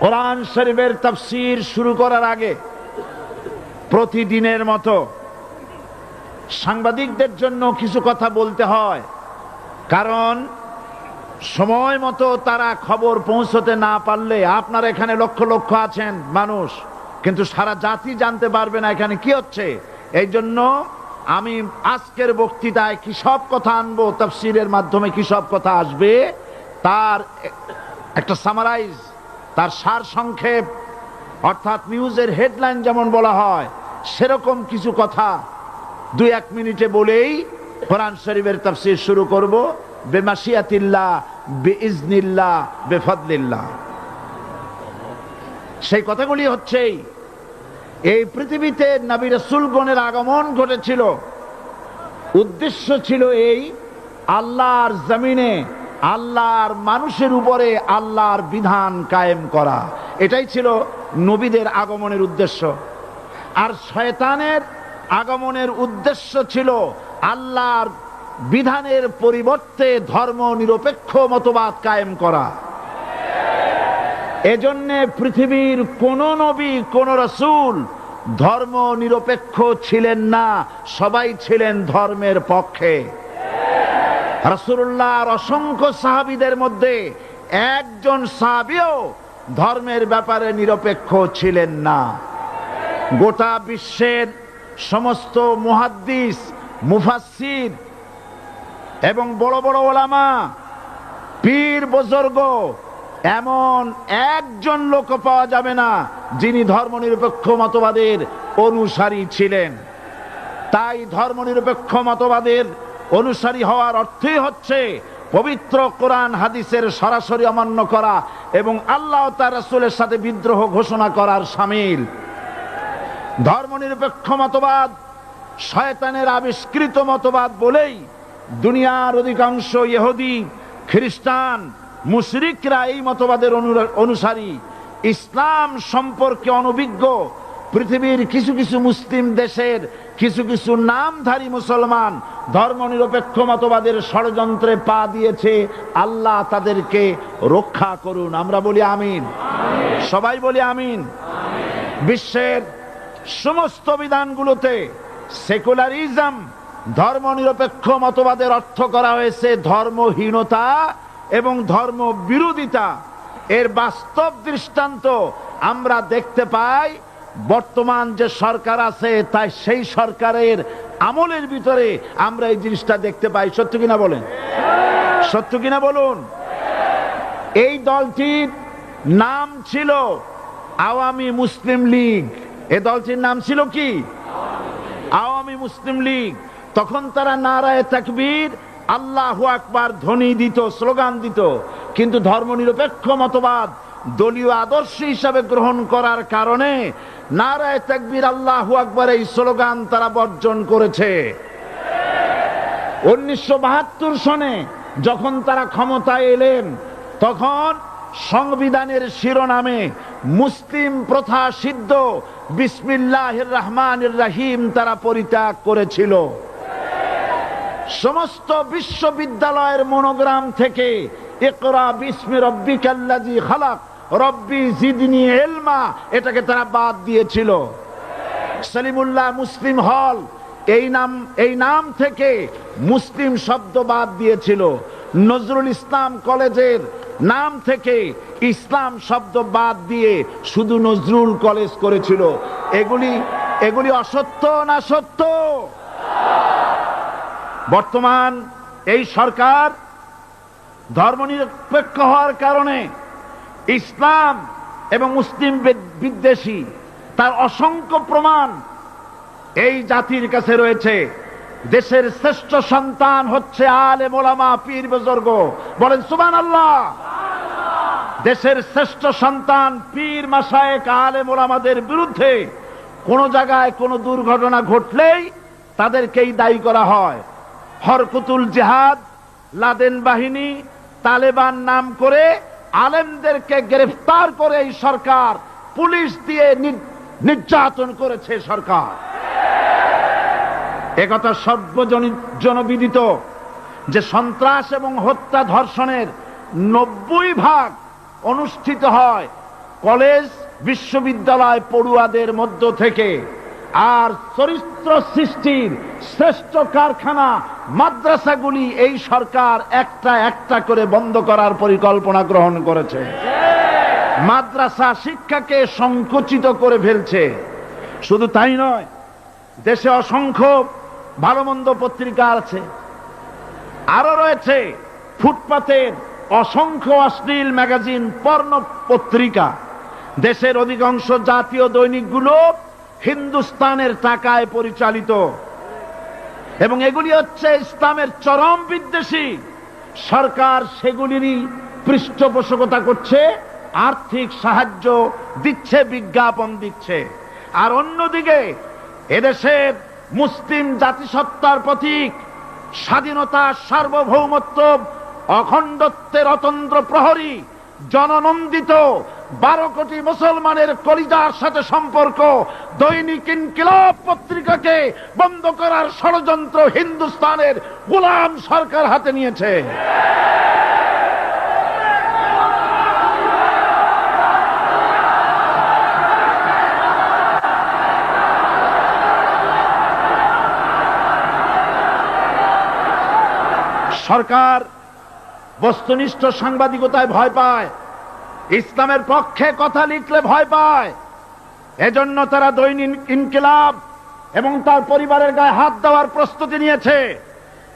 কোরআন শরীফের তাফসীর শুরু করার আগে প্রতিদিনের মতো সাংবাদিকদের জন্য কিছু কথা বলতে হয়, কারণ সময় মতো তারা খবর পৌঁছতে না পারলে, আপনারা এখানে লক্ষ লক্ষ আছেন মানুষ, কিন্তু সারা জাতি জানতে পারবে না এখানে কি হচ্ছে। এই জন্য আমি আজকের বক্তৃতায় কি সব কথা আনবো, তাফসীরের মাধ্যমে কি সব কথা আসবে, তার একটা সামারাইজ, তার সার সংক্ষেপ, অর্থাৎ নিউজের হেডলাইন যেমন বলা হয় সেরকম কিছু কথা 2-1 মিনিটে বলেই কোরআন শরীফের তাফসীর শুরু করব। বেমাশিয়াতিল্লাহ, বিইজনিল্লাহ, বেফদলিল্লাহ। সেই কথাগুলি হচ্ছে, এই পৃথিবীতে নবী রাসূলগণের আগমন ঘটেছিল, উদ্দেশ্য ছিল এই আল্লাহর জমিনে আল্লাহর মানুষের উপরে আল্লাহর বিধান কায়েম করা। এটাই ছিল নবীদের আগমনের উদ্দেশ্য। আর শয়তানের আগমনের উদ্দেশ্য ছিল আল্লাহর বিধানের পরিবর্তে ধর্ম নিরপেক্ষ মতবাদ কায়েম করা। এজন্য পৃথিবীর কোন নবী, কোন রাসূল ধর্ম নিরপেক্ষ ছিলেন না, সবাই ছিলেন ধর্মের পক্ষে। রাসূলুল্লাহর অসংখ্য সাহাবীদের মধ্যে একজন সাহাবীও ধর্মের ব্যাপারে নিরপেক্ষ ছিলেন না। গোটা বিশ্বের সমস্ত মুহাদ্দিস, মুফাসসির এবং বড় বড় ওলামা, পীর বুজুর্গ, এমন একজন লোক পাওয়া যাবে না যিনি ধর্মনিরপেক্ষ মতবাদের অনুসারী ছিলেন। তাই ধর্মনিরপেক্ষ মতবাদের অনুসারী হওয়ার অর্থই হচ্ছে পবিত্র কোরআন হাদিসের সরাসরি অমান্য করা এবং আল্লাহ ও তার রাসূলের সাথে বিদ্রোহ ঘোষণা করার শামিল। ধর্মনিরপেক্ষ মতবাদ শয়তানের আবিষ্কৃত মতবাদ বলেই দুনিয়ার অধিকাংশ ইহুদি, খ্রিস্টান, মুশরিকরা এই মতবাদের অনুসারী। ইসলাম সম্পর্কে অনভিজ্ঞ পৃথিবীর কিছু কিছু মুসলিম দেশের কিছু কিছু নামধারী মুসলমান ধর্মনিরপেক্ষ মতবাদের ষড়যন্ত্রে পা দিয়েছে। আল্লাহ তাদেরকে রক্ষা করুন। আমরা বলি আমিন, সবাই বলি আমিন। বিশ্বের সমস্ত বিধানগুলোতে সেকুলারিজম, ধর্মনিরপেক্ষ মতবাদের অর্থ করা হয়েছে ধর্মহীনতা এবং ধর্ম বিরোধিতা। এর বাস্তব দৃষ্টান্ত আমরা দেখতে পাই বর্তমান যে সরকার আছে, তাই সেই সরকারের আমলের ভিতরে আমরা এই জিনিসটা দেখতে পাই। সত্য কিনা বলেন, সত্য কিনা বলুন। এই দলটির নাম ছিল আওয়ামী মুসলিম লীগ। এই দলটির নাম ছিল কি? আওয়ামী মুসলিম লীগ। তখন তারা নারায়ে তাকবীর, আল্লাহু আকবার ধ্বনি দিত, স্লোগান দিত, কিন্তু ধর্মনিরপেক্ষ মতবাদ দলীয় আদর্শ হিসাবে গ্রহণ করার কারণে নারায়ে তাকবীর, আল্লাহু আকবার এই স্লোগান তারা বর্জন করেছে। 1972 সনে যখন তারা ক্ষমতায় এলেন, তখন সংবিধানের শিরোনামে মুসলিম প্রথা সিদ্ধ বিসমিল্লাহির রহমানির রহিম তারা পরিত্যাগ করেছিল। সমস্ত বিশ্ববিদ্যালয়ের মনোগ্রাম থেকে ইকরা বিসমি রব্বিকাল্লাযী খালাক, রব্বি জিদনি ইলমা, এটাকে তারা বাদ দিয়েছিল। সলিমুল্লাহ মুসলিম হল, এই নাম থেকে মুসলিম শব্দ বাদ দিয়েছিল। নজরুল ইসলাম কলেজের নাম থেকে ইসলাম শব্দ বাদ দিয়ে শুধু নজরুল কলেজ করেছিল। এগুলি অসত্য না সত্য? বর্তমান এই সরকার ধর্মনিরপেক্ষ হওয়ার কারণে ইসলাম এবং মুসলিম বিদ্বেষী, তার অসংখ্য প্রমাণ এই জাতির কাছে রয়েছে। দেশের শ্রেষ্ঠ সন্তান হচ্ছে আলেম ওলামা, পীর বুজুর্গ। বলেন সুবহানাল্লাহ। দেশের শ্রেষ্ঠ সন্তান পীর মাশায়েখ আলেম ওলামাদের বিরুদ্ধে কোন জায়গায় কোনো দুর্ঘটনা ঘটলেই তাদেরকেই দায়ী করা হয়। হরকুতুল জিহাদ, লাদেন বাহিনী, তালেবান নাম করে আলেমদেরকে গ্রেফতার করে এই সরকার পুলিশ দিয়ে নির্যাতন করেছে সরকার। একথা সর্বজনবিদিত যে সন্ত্রাস এবং হত্যা ধর্ষণের 90% অনুষ্ঠিত হয় কলেজ বিশ্ববিদ্যালয় পড়ুয়াদের মধ্য থেকে। আর চরিত্র সৃষ্টির শ্রেষ্ঠ কারখানা মাদ্রাসাগুলি এই সরকার একটা একটা করে বন্ধ করার পরিকল্পনা গ্রহণ করেছে। মাদ্রাসা শিক্ষাকে সংকুচিত করে ফেলছে। শুধু তাই নয়, দেশে অসংখ্য ভালো মন্দ পত্রিকা আছে, আরো রয়েছে ফুটপাতের অসংখ্য অশ্লীল ম্যাগাজিন, পর্ণ পত্রিকা। দেশের অধিকাংশ জাতীয় দৈনিকগুলো হিন্দুস্তানের টাকায় পরিচালিত এবং এগুলি হচ্ছে ইসলামের চরম বিদ্বেষী। সরকার সেগুলিরই পৃষ্ঠপোষকতা করছে, আর্থিক সাহায্য দিচ্ছে, বিজ্ঞাপন দিচ্ছে। আর অন্যদিকে এদেশের মুসলিম জাতিসত্তার প্রতীক, স্বাধীনতা, সার্বভৌমত্ব, অখণ্ডত্বের অতন্ত্র প্রহরী, জননন্দিত 12 কোটি মুসলমানের কলিজার সাথে সম্পর্ক দৈনিক ইনকিলাব পত্রিকাকে বন্ধ করার ষড়যন্ত্র হিন্দুস্তানের গোলাম সরকার হাতে নিয়েছে। সরকার বস্তুনিষ্ঠ সাংবাদিকতায় ভয় পায়, ইসলামের পক্ষে কথা লিখলে ভয় পায়। এজন্য তারা দৈনিক ইনকিলাব এবং তার পরিবারের গায়ে হাত দেওয়ার প্রস্তুতি নিয়েছে।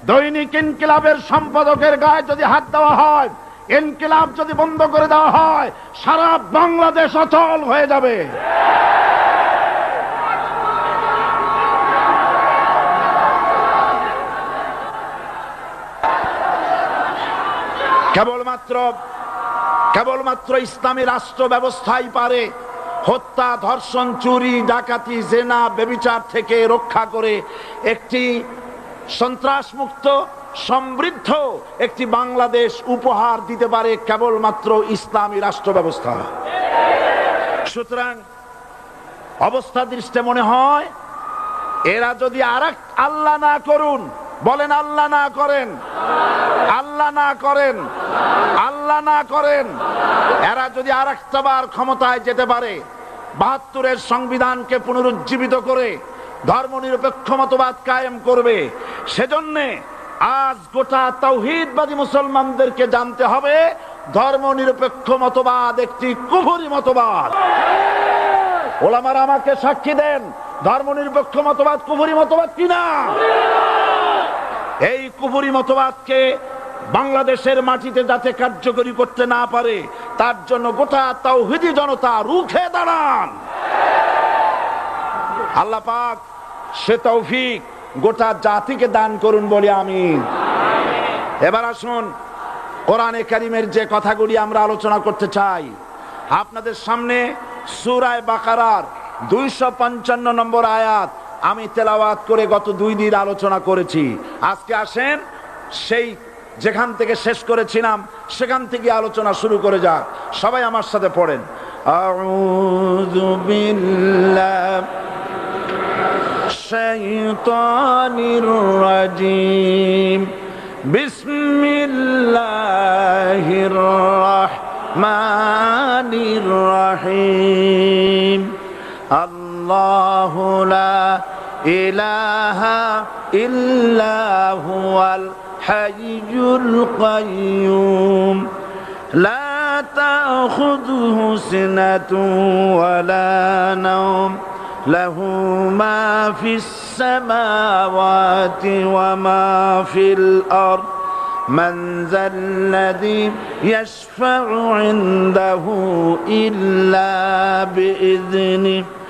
দৈনিক ইনকিলাবের সম্পাদকের গায়ে যদি হাত দেওয়া হয়, ইনকিলাব যদি বন্ধ করে দেওয়া হয়, সারা বাংলাদেশ অচল হয়ে যাবে। কেবলমাত্র ইসলামী রাষ্ট্র ব্যবস্থাই পারে হত্যা, ধর্ষণ, চুরি, ডাকাতি, জেনা, ব্যভিচার থেকে রক্ষা করে একটি সন্ত্রাসমুক্ত সমৃদ্ধ একটি বাংলাদেশ উপহার দিতে পারে কেবলমাত্র ইসলামী রাষ্ট্র ব্যবস্থা। সুতরাং অবস্থা দৃষ্টে মনে হয় এরা যদি আরেক আল্লাহ না করুন, বলেন আল্লাহ না করেন, আল্লাহ না করেন, আল্লাহ না করেন, এরা যদি আরেকটা বার ক্ষমতায় যেতে পারে, ৭২-এর সংবিধানকে পুনরুজ্জীবিত করে ধর্মনিরপেক্ষ মতবাদ কায়েম করবে, সেজন্য আজ গোটা তাওহীদবাদী মুসলমানদেরকে জানতে হবে ধর্মনিরপেক্ষ মতবাদ একটি কুফরি মতবাদ। ওলামারা আমাকে সাক্ষী দেন, ধর্মনিরপেক্ষ মতবাদ কুফরি মতবাদ কিনা। এই কুফরি মতবাদকে বাংলাদেশের মাটিতে যাতে কার্যকরী করতে না পারে, তার জন্য গোটা তাওহীদি জনতা রুখে দাঁড়ান। আল্লাহ পাক সে তৌফিক গোটা জাতিকে দান করুন বলে আমিন। এবার আসুন কোরআনে কারীমের যে কথাগুলি আমরা আলোচনা করতে চাই, আপনাদের সামনে সূরা বাকারার 255 নম্বর আয়াত আমি তেলাওয়াত করে গত 2 দিন আলোচনা করেছি। আজকে আসেন সেই যেখান থেকে শেষ করেছিলাম সেখান থেকে আলোচনা শুরু করে যাক। সবাই আমার সাথে পড়েন, আউযু বিল্লাহি শাইতানির রাজীম, বিসমিল্লাহির রাহমানির রাহিম। আল্লাহু লা ইলাহা ইল্লা হুয়াল হাইয়ুল কাইয়্যুম, লা তাখুযুহু সিনাতুন ওয়ালা নাওম, লাহু মা ফিস সামাওয়াতি ওয়া মা ফিল আরদ, মান যাল্লাযী ইয়াশফা'ু ইনদাহু ইল্লা বিইذনিহি,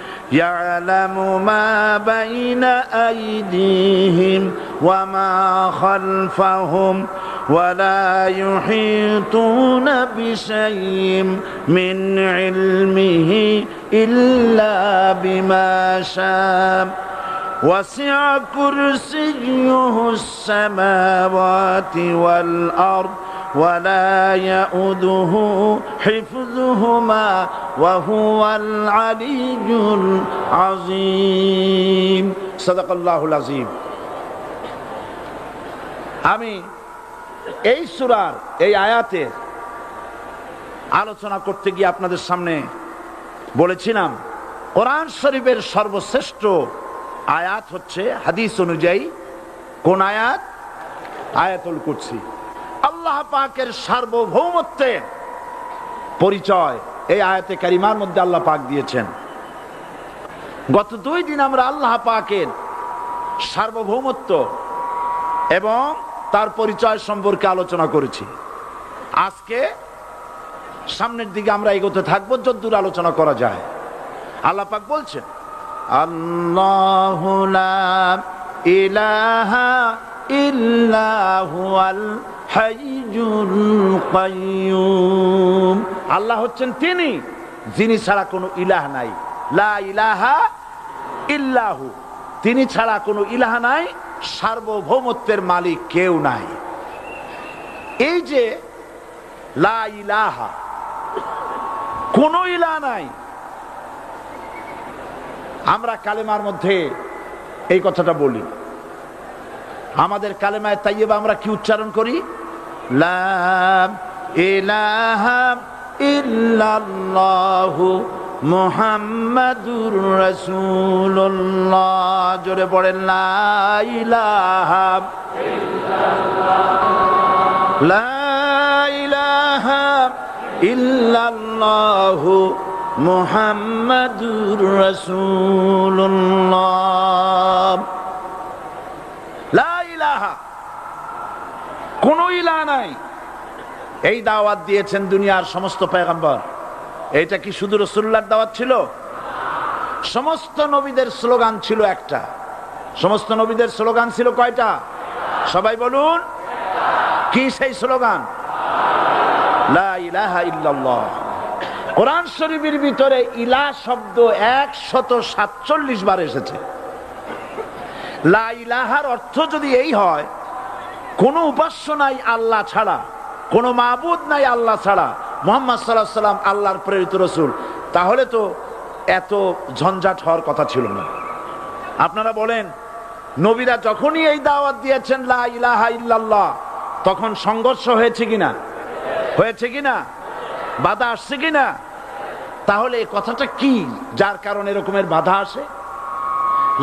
يعلم ما بين أيديهم وما خلفهم ولا يحيطون بشيء من علمه إلا بما شاء، وسع كرسيه السماوات والأرض ولا يؤوده حفظهما وهو العلي العظيم। صدق الله العظيم। আমি এই সূরার এই আয়াতের আলোচনা করতে গিয়ে আপনাদের সামনে বলেছিলাম কোরআন শরীফের সর্বশ্রেষ্ঠ আয়াত হচ্ছে হাদিস অনুযায়ী কোন আয়াত? আয়াতুল কুরসি। আল্লাহ পাকের সার্বভৌমত্বের পরিচয় এই আয়াতে কারিমার মধ্যে আল্লাহ পাক দিয়েছেন। গত 2 দিন আমরা আল্লাহ পাকের সার্বভৌমত্ব এবং তার পরিচয় সম্পর্কে আলোচনা করেছি। আজকে সামনের দিকে আমরা এগোতে থাকবো যতদূর আলোচনা করা যায়। আল্লাহ পাক বলছেন আল্লাহু লা ইলাহা ইল্লা হুয়াল হাইয়ুল কাইয়্যুম। আল্লাহ হচ্ছেন তিনি যিনি ছাড়া কোনো ইলাহ নাই। লা ইলাহা ইল্লাহু, তিনি ছাড়া কোনো ইলাহ নাই, সার্বভৌমত্বের মালিক কেউ নাই। এই যে লা ইলাহা, কোনো ইলাহ নাই, আমরা কালেমার মধ্যে এই কথাটা বলি। আমাদের কালেমায়ে তাইয়্যিবা আমরা কি উচ্চারণ করি? লা ইলাহা ইল্লাল্লাহু মুহাম্মাদুর রাসূলুল্লাহ। জোরে পড়েন লা ইলাহা ইল্লাল্লাহ, লা ইলাহা ইল্লাল্লাহু মুহাম্মাদুর রাসূলুল্লাহ। লা ইলাহা, কোনো ইলাহ নাই, এই দাওয়াত দিয়েছেন দুনিয়ার সমস্ত পয়গম্বর। এটা কি শুধু রাসূলুল্লাহর দাওয়াত ছিল? সমস্ত নবীদের স্লোগান ছিল একটা। সমস্ত নবীদের স্লোগান ছিল কয়টা? সবাই বলুন, কি সেই স্লোগান? লা ইলাহা ইল্লাল্লাহ। কোরআন শরীফের ভিতরে ইলাহ শব্দ 147 বার এসেছে। লা ইলাহার অর্থ যদি এই হয় কোনো উপাস্য নাই আল্লাহ ছাড়া, কোনো মাবুদ নাই আল্লাহ ছাড়া, মুহাম্মদ সাল্লাল্লাহু আলাইহি ওয়াসাল্লাম আল্লাহর প্রেরিত রাসূল, তাহলে তো এত ঝঞ্ঝাট হওয়ার কথা ছিল না। আপনারা বলেন, নবীরা যখনই এই দাওয়াত দিয়েছেন লা ইলাহা ইল্লাল্লাহ, তখন সংঘর্ষ হয়েছে কিনা? হয়েছে কিনা? বাধা আসছে কিনা? তাহলে এই কথাটা কি যার কারণে এরকমের বাধা আসে?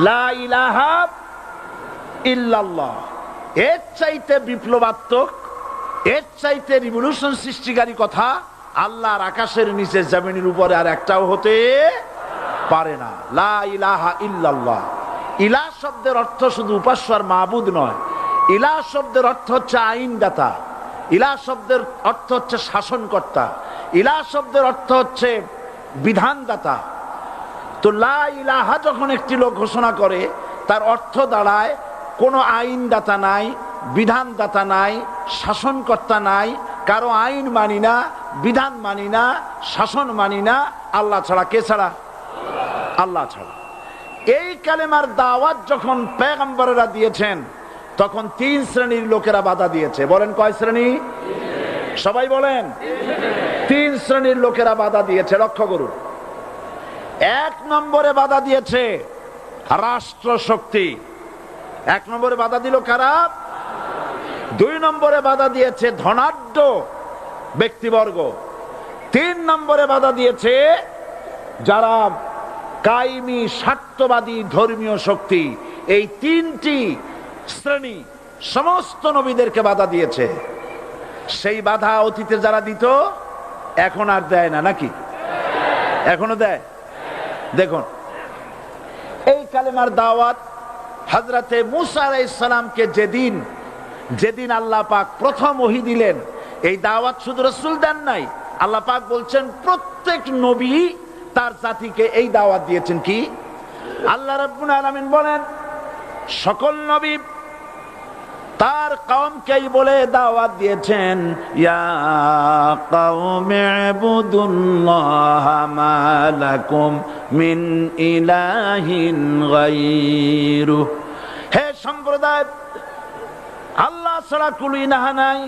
লা ইলাহা ইল্লাল্লাহ, এর চাইতে বিপ্লবাত্মক, এর চাইতে রিভলিউশন সৃষ্টিকারী কথা আল্লাহর আকাশের নিচে জমিনের উপরে আর একটাও হতে পারে না। লা ইলাহা ইল্লাল্লাহ। ইলাহ শব্দের অর্থ শুধু উপাস্য আর মাবুদ নয়। ইলাহ শব্দের অর্থ হচ্ছে আইনদাতা, ইলাহ শব্দের অর্থ হচ্ছে শাসনকর্তা, ইলাহ শব্দের অর্থ হচ্ছে বিধানদাতা। তো লা ইলাহা যখন একটি লোক ঘোষণা করে, তার অর্থ দাঁড়ায় কোনো আইনদাতা নাই, বিধানদাতা নাই, শাসনকর্তা নাই, কারো আইন মানি না, বিধান মানি না, শাসন মানি না, আল্লাহ ছাড়া। কে ছাড়া? আল্লাহ ছাড়া। এই কালেমার দাওয়াত যখন পয়গম্বরেরা দিয়েছেন, তখন 3 শ্রেণীর লোকেরা বাধা দিয়েছে। বলেন কয় শ্রেণী? সবাই বলেন। 3 শ্রেণীর লোকেরা বাধা দিয়েছে। লক্ষ্য করুন। 1 নম্বরে বাধা দিয়েছে রাষ্ট্র শক্তি। 1 নম্বরে বাধা দিল কারা? 2 নম্বরে বাধা দিয়েছে ধনাঢ্য ব্যক্তিবর্গ। 3 নম্বরে বাধা দিয়েছে যারা কায়েমি স্বার্থবাদী ধর্মীয় শক্তি। এই 3টি শ্রেণী সমস্ত নবীদেরকে বাধা দিয়েছে। সেই বাধা অতীতে যারা দিত এখন আর দেয় না, নাকি? এখনো দেয়? দেখুন, এই কালেমার দাওয়াত হযরতে মূসা আলাইহিস সালামকে যেদিন আল্লাহ পাক প্রথম ওহী দিলেন, এই দাওয়াত শুধু রাসূল দেন নাই, আল্লাহ পাক বলছেন প্রত্যেক নবী তার জাতিকে এই দাওয়াত দিয়েছেন। কি? আল্লাহ রাব্বুল আলামিন বলেন, সকল নবী তার কওমকেই বলে দাওয়াত দিয়েছেন, ইয়া কওমি ইবুদুল্লাহা মা লাকুম মিন ইলাহিন গায়রু। হে সম্প্রদায়, আল্লাহ ছাড়া কোনো ইলাহ নাই,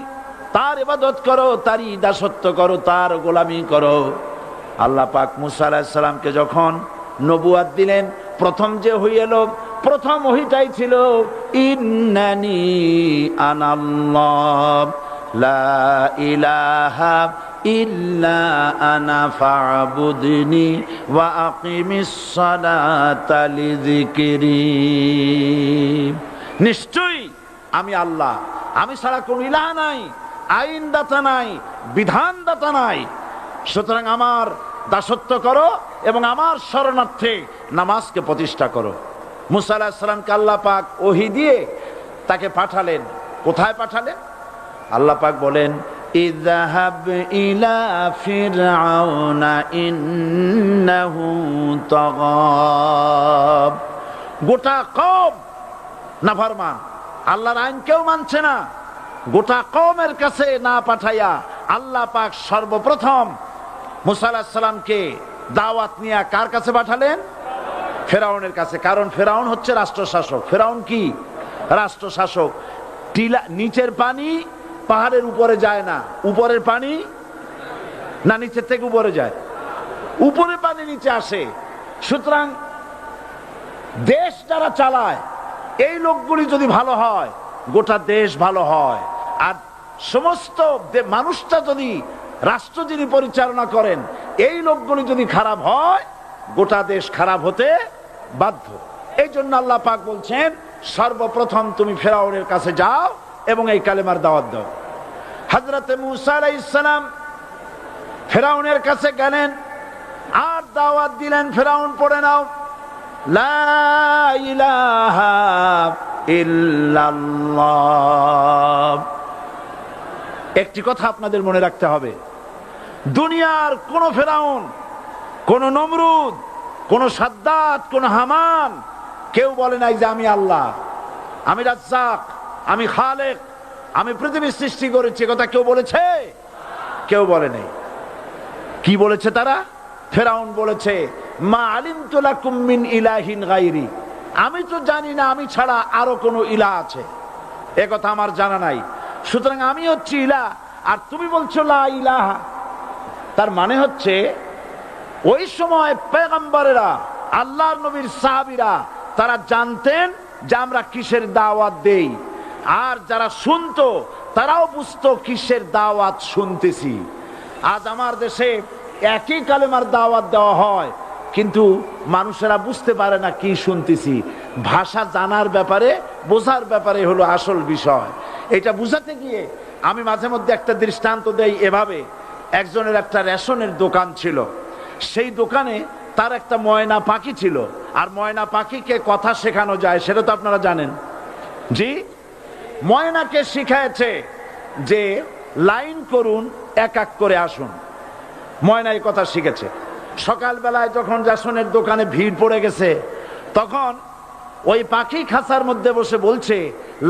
তার ইবাদত করো, তারই দাসত্ব করো, তার গোলামি করো। আল্লাহ পাক মূসা আলাইহিস সালামকে যখন নবুয়াত দিলেন, প্রথম যে ওহী এলো, প্রথম ওহীটাই ছিল ইন্নানি আনাল্লাহ লা ইলাহা ইল্লা আনা ফা'বুদনি ওয়া আকিমিস সালাতা লিযিকরি। নিশ্চয়ই আমি আল্লাহ, আমি ছাড়া কোন ইলাহ নাই, আইনদাতা নাই, বিধানদাতা নাই। সুতরাং আমার দাসত্ব করো এবং আমার শরণার্থে নামাজকে প্রতিষ্ঠা করো। মুসা আলাইহিস সালামকে আল্লাহ পাক ওহী দিয়ে তাকে পাঠালেন। কোথায় পাঠালেন? আল্লাহ পাক বলেন, ইযহাব ইলা ফিরআউনা ইন্নাহু তাগাব। গোটা কওম নাফরমান, আল্লাহর আইন কেউ মানছে না। গোটা কওমের কাছে না পাঠাইয়া আল্লাহ পাক সর্বপ্রথম মুসা আলাইহিস সালামকে দাওয়াত নিয়ে কার কাছে পাঠালেন? ফেরাউনের কাছে। কারণ ফেরাউন হচ্ছে রাষ্ট্রশাসক। ফেরাউন কি? রাষ্ট্রশাসক। টিলা নিচের পানি পাহাড়ের উপরে যায় না, উপরের পানি না নিচের থেকে উপরে যায়, উপরে পানি নিচে আসে। সুতরাং দেশ যারা চালায় এই লোকগুলি যদি ভালো হয়, গোটা দেশ ভালো হয়। আর সমস্ত মানুষটা যদি, রাষ্ট্র যিনি পরিচালনা করেন এই লোকগুলি যদি খারাপ হয়, গোটা দেশ খারাপ হতে বাধ্য। এই জন্য আল্লাহ পাক বলছেন, সর্বপ্রথম তুমি ফেরাউনের কাছে যাও এবং এই কালেমার দাওয়াত দাও। হযরতে মুসা আলাইহিস সালাম ফেরাউনের কাছে গেলেন আর দাওয়াত দিলেন, ফেরাউন পড়ে নাও, লা ইলাহা ইল্লাল্লাহ। একটি কথা আপনাদের মনে রাখতে হবে, দুনিয়ার কোন ফেরাউন, কোন নমরুদ, কোন সাদ্দাত, কোন হামান কেউ বলে নাই যে আমি আল্লাহ, আমি রাজ্জাক, আমি খালেক, আমি পৃথিবী সৃষ্টি করেছি। কথা কেউ বলেছে? কেউ বলে নাই। কি বলেছে তারা? ফেরাউন বলেছে, মা আলিমতু লাকুম মিন ইলাহিন গায়রি, আমি তো জানি না আমি ছাড়া আরো কোন ইলাহ আছে, এ কথা আমার জানা নাই। সুতরাং আমি হচ্ছি ইলাহ আর তুমি বলছো লা ইলাহা। তার মানে হচ্ছে ওই সময় পয়গম্বরেরা, আল্লাহর নবীর সাহাবীরা তারা জানতেন যে আমরা কিসের দাওয়াত দেই, আর যারা শুনতো তারাও বুঝতো কিসের দাওয়াত শুনতেছি। আজ আমার দেশে একই কালেমার দাওয়াত দেওয়া হয়, কিন্তু মানুষেরা বুঝতে পারে না কি শুনতেছি। ভাষা জানার ব্যাপারে, বোঝার ব্যাপারে হলো আসল বিষয়। এটা বুঝাতে গিয়ে আমি মাঝে মধ্যে একটা দৃষ্টান্ত দেই এভাবে। একজনের একটা রেশনের দোকান ছিল, সেই দোকানে তার একটা ময়না পাখি ছিল। আর ময়না পাখিকে কথা শেখানো যায় সেটা তো আপনারা জানেন। জি, ময়নাকে শিখায়েছে যে লাইন করুন, এক এক করে আসুন। ময়না এই কথা শিখেছে। সকালবেলায় যখন রেশনের দোকানে ভিড় পড়ে গেছে, তখন ওই পাখি খাঁচার মধ্যে বসে বলছে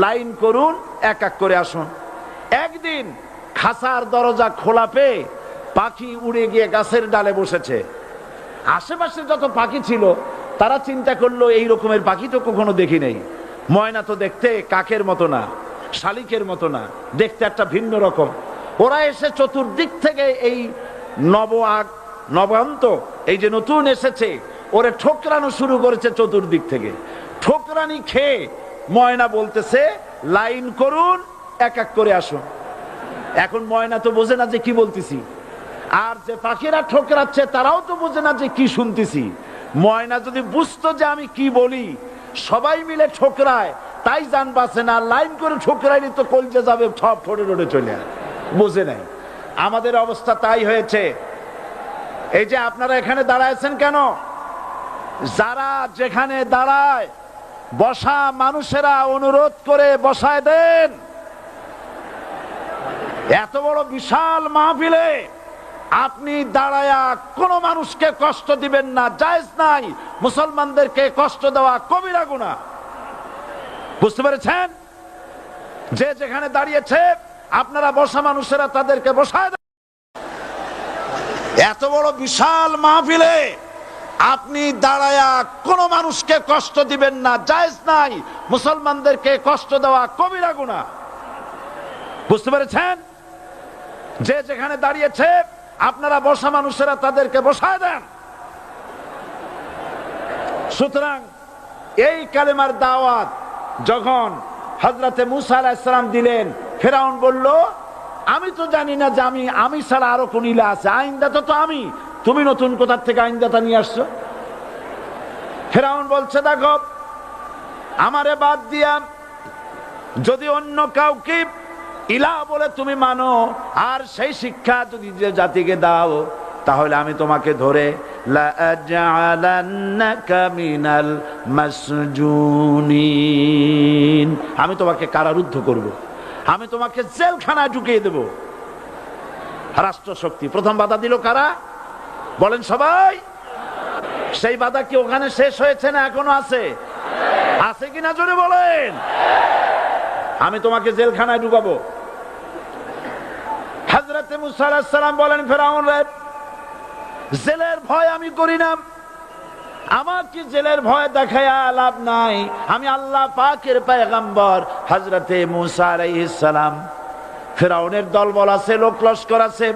লাইন করুন, এক এক করে আসুন। একদিন খাঁচার দরজা খোলা পেয়ে পাখি উড়ে গিয়ে গাছের ডালে বসেছে। আশেপাশে যত পাখি ছিল তারা চিন্তা করলো এই রকমের পাখি তো কখনো দেখি নাই। ময়না তো দেখতে কাকের মতো না, শালিকের মতো না, দেখতে একটা ভিন্ন রকম। ওরা এসে চতুর্দিক থেকে এই নবান্ত, এই যে নতুন এসেছে, ওরে ঠোকরানো শুরু করেছে চতুর্দিক থেকে। ঠোকরানি খেয়ে ময়না বলতেছে লাইন করুন, এক এক করে আসুন। এখন ময়না তো বোঝে না যে কি বলতেছি, আর যে পাখিরা ঠোকরাচ্ছে তারাও তো বোঝে না যে কি শুনতেছি। ময়না যদি বুঝতো যে আমি কি বলি, সবাই মিলে ঠোকরায়, তাই জান বাঁচে না। লাইন করে ঠোকরাইলে তো কলজে যাবে, সব ঠোঁটে ঠোঁটে চলে, বোঝে নাই। আমাদের অবস্থা তাই হয়েছে। এই যে আপনারা এখানে দাঁড়ায়ছেন কেন? যারা যেখানে দাঁড়ায় বসা মানুষেরা অনুরোধ করে বসায় দেন। এত বড় বিশাল মাহফিলে আপনি দাঁড়ায়া কোন মানুষকে কষ্ট দিবেন না, জায়েজ নাই। মুসলমানদেরকে কষ্ট দেওয়া কবিরা গুনাহ। বুঝতে পেরেছেন? যে যেখানে দাঁড়িয়েছে আপনারা বসা মানুষেরা তাদেরকে বসায় দেন। এত বড় বিশাল মাহফিলে আপনি দাঁড়ায়া কোন মানুষকে কষ্ট দিবেন না, জায়েজ নাই। মুসলমানদেরকে কষ্ট দেওয়া কবিরা গুনাহ। বুঝতে পেরেছেন? যে যেখানে দাঁড়িয়েছে আপনারা বসা মানুষেরা তাদেরকে বসায় দেন। সুতরাং এই কালেমার দাওয়াত যখন হযরতে মুসা আলাইহিস সালাম দিলেন, ফেরাউন বলল আমি তো জানি না যে আমি ছাড়া আরো কোন ইলা আছে, আইনদাতা তো আমি, তুমি নতুন কোথার থেকে আইনদাতা নিয়ে আসছো? ফেরাউন বলছে, দেখো আমারে বাদ দিয়া যদি অন্য কাউকে ইলাহ বলে তুমি মানো, আর সেই শিক্ষা যদি যে জাতিকে দাও, তাহলে আমি তোমাকে ধরে লাআজআলান্নাকা মিনাল মাসজুনিন, আমি তোমাকে কারারুদ্ধ করব, আমি তোমাকে জেলখানায় ঢুকিয়ে দেব। রাষ্ট্রশক্তি প্রথম বাধা দিল কারা? বলেন সবাই। সেই বাধা কি ওখানে শেষ হয়েছে না এখনো আছে? আছে কিনা জোরে বলেন। আমি তোমাকে জেলখানায় ঢুকাবো। হযরতে মুসা আলাইহিস সালাম বলেন, ফেরাউন রে, জেলের ভয় আমি করি না, আমাকে জেলের ভয় দেখায়া লাভ নাই, আমি আল্লাহ পাকের পয়গম্বর হযরতে মুসা আলাইহিস সালাম। ফেরাউনের দলবল আছে, লোক লস্কর আছে,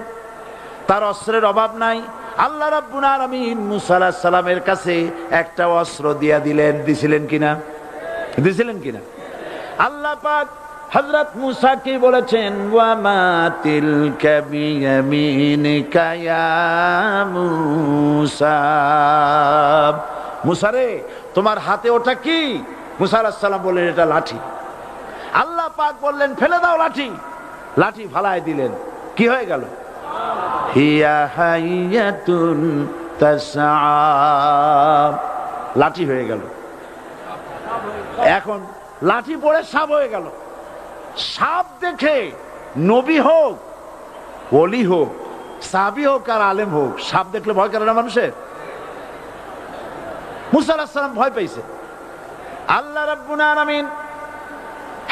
তার অস্ত্রের অভাব নাই। আল্লাহ রাব্বুল আলামিন মুসা আলাইহিস সালামের কাছে একটা অস্ত্র দিয়া দিলেন। দিছিলেন কিনা? আল্লাহ পাক হযরত মুসা কে বলেছেন, ওয়া মা তিলকা বিয়ামিনিকা ইয়া মুসা, মুসা রে তোমার হাতে ওটা কি? মুসা আলাইহিস সালাম বললেন, এটা লাঠি। আল্লাহ পাক বললেন, ফেলে দাও লাঠি। লাঠি ফালায় দিলেন, কি হয়ে গেল? হিয়া হাইয়াতুন তাসআ, লাঠি হয়ে গেল। এখন লাঠি পড়ে সাপ হয়ে গেল। সাপ দেখে নবী হোক, ওলি হোক, সাহাবী হোক আর আলেম হোক, সাপ দেখলে ভয় করে না মানুষের? মুসা আলাইহিস সালাম ভয় পাইছে। আল্লাহ রাব্বুল আলামিন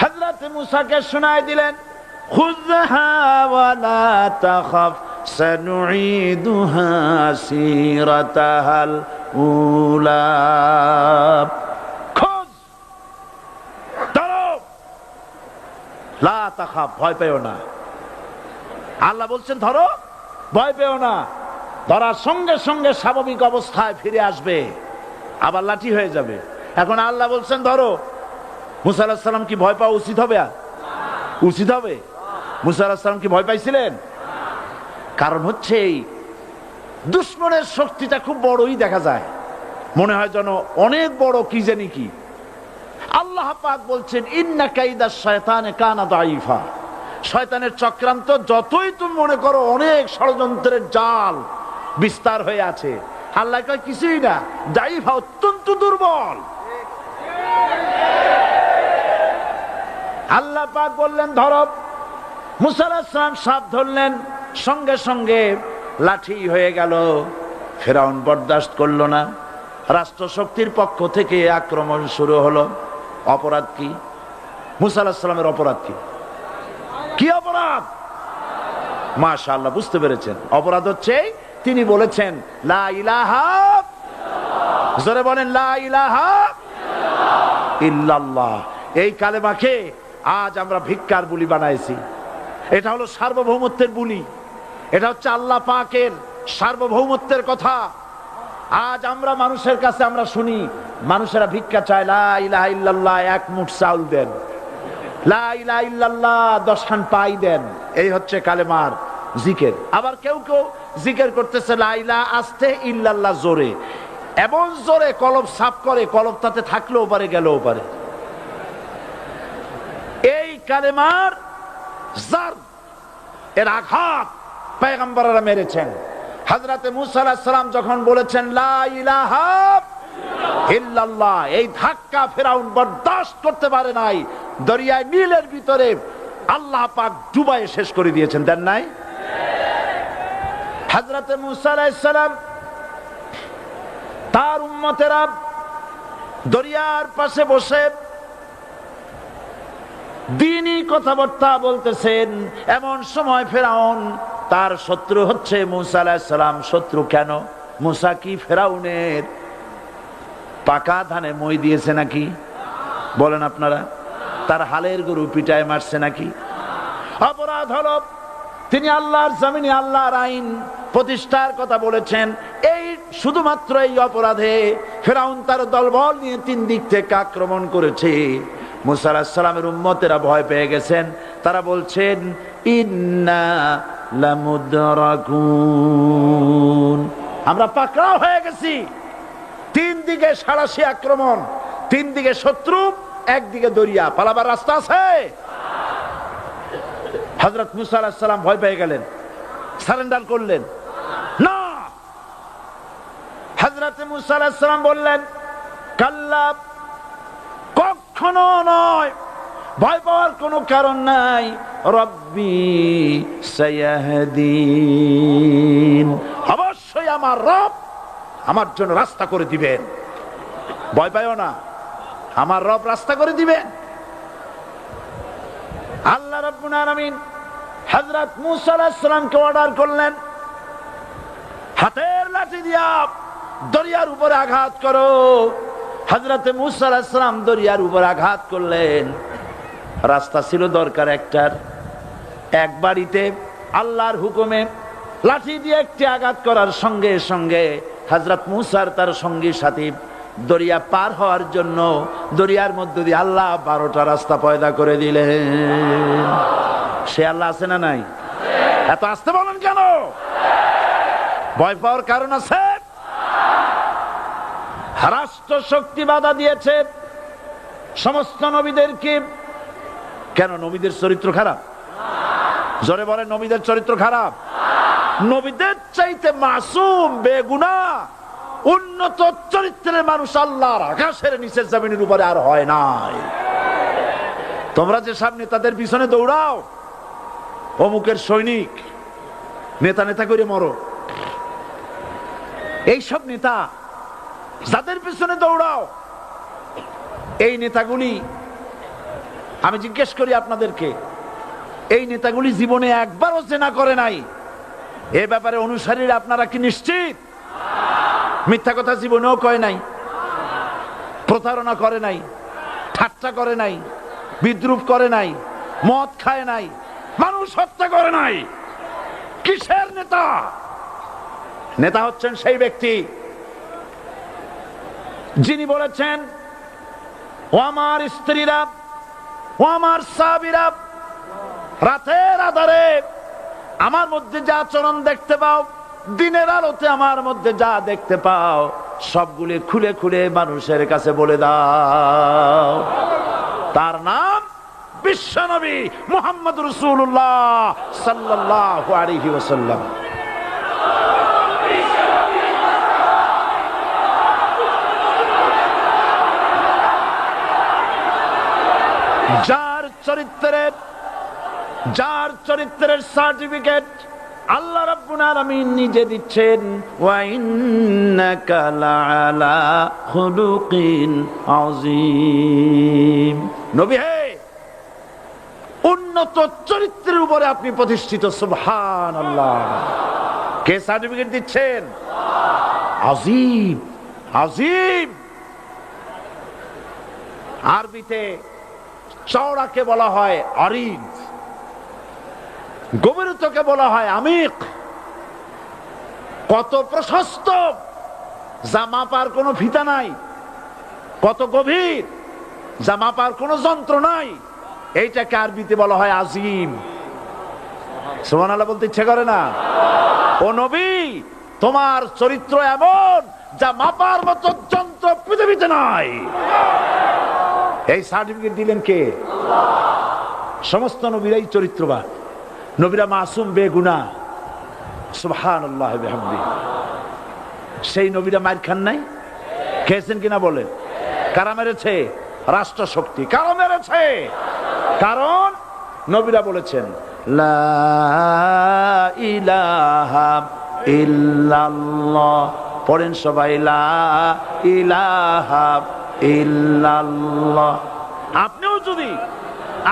হযরত মুসাকে শোনায় দিলেন, খুযহা ওয়া লা তাখাফ সানুঈদুহা সিরাতাহাল উলা, লা তাখাফ, ভয় পেও না। আল্লাহ বলছেন ধরো, ভয় পেও না। ধরার সঙ্গে সঙ্গে স্বাভাবিক অবস্থায় ফিরে আসবে, আবার লাঠি হয়ে যাবে। এখন আল্লাহ বলছেন ধরো। মুসা আলাইহিস সালাম কি ভয় পাওয়া উচিত হবে? উচিত হবে? মুসা আলাইহিস সালাম কি ভয় পাইছিলেন? কারণ হচ্ছে এই দুশমনের শক্তিটা খুব বড়ই দেখা যায়, মনে হয় যেন অনেক বড়, কি জানি কি। আল্লাহ পাক বলছেন, ইন্না কাইদা শায়তানে কানা দাঈফা, শয়তানের চক্রান্ত যতই তুমি মনে করো অনেক ষড়যন্ত্রের জাল বিস্তার হয়ে আছে, আল্লাহ কয় কিছুই না, দাঈফা, অত্যন্ত দুর্বল। আল্লাহ পাক বললেন ধরো। মুসা আলাইহিস সালাম সাপ ধরলেন, সঙ্গে সঙ্গে লাঠি হয়ে গেল। ফেরাউন বরদাস্ত করল না, রাষ্ট্রশক্তির পক্ষ থেকে আক্রমণ শুরু হলো। অপরাধ কি? মুসা আলাইহিস সালামের অপরাধ কি? কি অপরাধ? মাশাআল্লাহ, বুঝতে পেরেছেন। অপরাধ হচ্ছে তিনি বলেছেন লা ইলাহা, জোরে বলেন লা ইলাহা ইল্লাল্লাহ। এই কালেমাকে আজ আমরা ভিক্ষার বুলি বানাইছি। এটা হলো সার্বভৌমত্বের বুলি, এটা হচ্ছে আল্লাহ পাকের সার্বভৌমত্বের কথা। আজ আমরা মানুষের কাছে আমরা শুনি, মানুষেরা ভিক্ষা চায়, লা ইলাহা ইল্লাল্লাহ, এক মুঠ চাউল দেন, লা ইলাহা ইল্লাল্লাহ 10 খান পাই দেন। এই হচ্ছে কালেমার জিকির। আবার কেউ কেউ জিকির করতেছে লা ইলাহা আস্তে, ইল্লাল্লাহ জোরে, এমন জোরে কলব সাফ করে, কলব তাতে থাকলেও পারে গেলেও পারে। এই কালেমার জার, এর আঘাত পয়গম্বররা মেরেছেন। হযরতে মুসা আলাইহিস সালাম যখন বলেছেন লা ইলাহা ইল্লাল্লাহ, এই ধাক্কা ফেরাউন বরদাস্ত করতে পারে নাই। দরিয়ায় নীলের ভিতরে আল্লাহ পাক ডুবাইয়ে শেষ করে দিয়েছেন, দেন নাই? হযরতে মুসা আলাইহিস সালাম তার উম্মতেরা দরিয়ার পাশে বসে দ্বীনি কথাবার্তা বলতেছেন। এমন সময় ফেরাউন, তার শত্রু হচ্ছে মুসা আলাইহিস সালাম। শত্রু কেন? মুসা কি ফেরাউনের পাকা ধানে মই দিয়েছে নাকি? বলেন আপনারা। তার হালের গরু পিটায় মারছে নাকি? অপরাধ হলো তিনি আল্লাহর জমিনে আল্লাহর আইন প্রতিষ্ঠার কথা বলেছেন। এই শুধুমাত্র এই অপরাধে ফেরাউন তার দলবল নিয়ে 3 দিক থেকে আক্রমণ করেছে। মুসা আলাইহিস সালামের উম্মতেরা ভয় পেয়ে গেছেন, তারা বলছেন ইন্না লামুদরাকুন, আমরা পাকড়াও হয়ে গেছি। তিন দিকে সাঁড়াশি আক্রমণ, তিন দিকে শত্রু, একদিকে দরিয়া, পালাবার রাস্তা আছে? হযরত মুসা আলাইহিস সালাম ভয় পেয়ে গেলেন, সারেন্ডার করলেন না। হযরত মুসা আলাইহিস সালাম বললেন কাল্লা, কখনো নয়, ভয় পাওয়ার কোনো কারণ নাই। রব্বি সায়াহদিন, অবশ্যই আমার রব আমার জন্য রাস্তা করে দিবেন। ভয় পাইও না, আমার রব রাস্তা করে দিবেন। আল্লাহ রাব্বুল আলামিন হযরত মুসা আলাইহিস সালামকে অর্ডার করলেন, হাতের লাঠি দিয়া দরিয়ার উপরে আঘাত করো। হযরত মুসা আলাইহিস সালাম দরিয়ার উপর আঘাত করলেন। রাস্তা ছিল দরকার একটার, এক বাড়িতে আল্লাহর হুকুমে লাঠি দিয়ে একটি আঘাত করার সঙ্গে সঙ্গে হযরত মুসার তার সঙ্গী সাথী দরিয়া পার হওয়ার জন্য দরিয়ার মধ্য দিয়ে আল্লাহ 12টা রাস্তা পয়দা করে দিলেন। সে আল্লাহ আছে না নাই? এত আসতে বলেন কেন? ভয় পাওয়ার কারণ আছে? রাষ্ট্র শক্তি বাধা দিয়েছে সমস্ত নবীদেরকে। কেন? নবীদের চরিত্র খারাপ? জোরে বলে, নবীদের চরিত্র খারাপ? নবীদের চাইতে মাসুম বেগুনাহ উন্নত চরিত্রের মানুষ আল্লাহর আকাশের নিচের জমিনের উপরে আর হয় নাই। তোমরা যে সব নেতাদের পিছনে দৌড়াও, অমুকের সৈনিক, নেতা নেতা করে মরো, এইসব নেতা যাদের পিছনে দৌড়াও, এই নেতাগুলি, আমি জিজ্ঞেস করি আপনাদেরকে, এই নেতাগুলি জীবনে একবারও জেনা করে নাই? এ ব্যাপারে অনুসারীরা আপনারা কি নিশ্চিত? মিথ্যা কথা জীবনেও কয় নাই, প্রতারণা করে নাই, ঠাট্টা করে নাই, বিদ্রুপ করে নাই, মদ খায় নাই, মানুষ হত্যা করে নাই। কিসের নেতা? নেতা হচ্ছেন সেই ব্যক্তি যিনি বলেছেন, ও আমার স্ত্রীরা, ও আমার সাহাবীরা, রাতের আধারে আমার মধ্যে যা আচরণ দেখতে পাও, দিনের আলোতে আমার মধ্যে যা দেখতে পাও, সবগুলি খুলে খুলে মানুষের কাছে বলে দাও। তার নাম বিশ্বনবী মুহাম্মদ রাসূলুল্লাহ সাল্লাল্লাহু আলাইহি ওয়াসাল্লাম। যার চরিত্রের সার্টিফিকেট আল্লাহ রাব্বুল আলামিন নিজে দিচ্ছেন, ওয়া ইন্নাকা লাআলা খুলুকিন আযীম। নবী হে, উন্নত চরিত্রের উপরে আপনি প্রতিষ্ঠিত। সুবহানাল্লাহ। কে সার্টিফিকেট দিচ্ছেন? আযীম, আযীম। আরবিতে চওড়াকে বলা হয় আরিদ, গভীরতাকে বলা হয় আমিক। কত প্রশস্ত, যা মাপার কোনো ফিতা নাই, কত গভীর, যা মাপার কোনো যন্ত্র নাই, এইটাকে আরবিতে বলা হয় আজিম। সুবহানাল্লাহ বলতে ইচ্ছে করে না? ও নবী, তোমার চরিত্র এমন যা মাপার মতো যন্ত্র পৃথিবীতে নাই। এই সার্টিফিকেট দিলেন কে? সমস্ত নবীরাই চরিত্রবান, নবীরা মাসুম বেগুনাহ। সুবহানাল্লাহ বিহামদিহি। সেই নবীরা মার খান নাই? খেয়েছেন কিনা বলেন? কারা মেরেছে? রাষ্ট্র শক্তি। কারা মেরেছে? কারণ নবীরা বলেছেন লা ইলাহা ইল্লাল্লাহ। পড়েন সবাই, লা ইলাহা ইল্লাল্লাহ।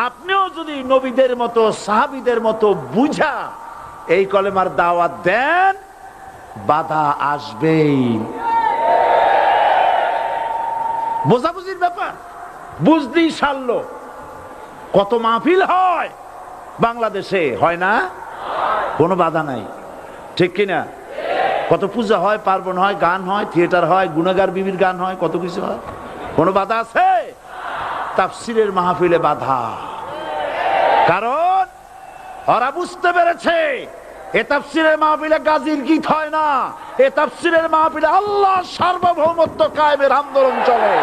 আপনিও যদি নবীদের মতো, সাহাবীদের মতো বুঝা এই কলেমার দাওয়াত দেন, বাধা আসবেই। বোঝাবুঝির ব্যাপার, বুঝতেই সারলো। কত মাহফিল হয় বাংলাদেশে, হয় না? কোনো বাধা নাই, ঠিক কিনা? কত পূজা হয়, পার্বণ হয়, গান হয়, থিয়েটার হয়, গুনাহগার বিবির গান হয়, কত কিছু হয়। কোনো বাধা আছে? তাফসীরের মাহফিলে বাধা। কারণ ওরা বুঝতে পেরেছে এ তাফসীরের মাহফিলে গাজীর গীত হয় না, এ তাফসীরের মাহফিলে আল্লাহর সার্বভৌমত্ব কায়েমের আন্দোলন চলে।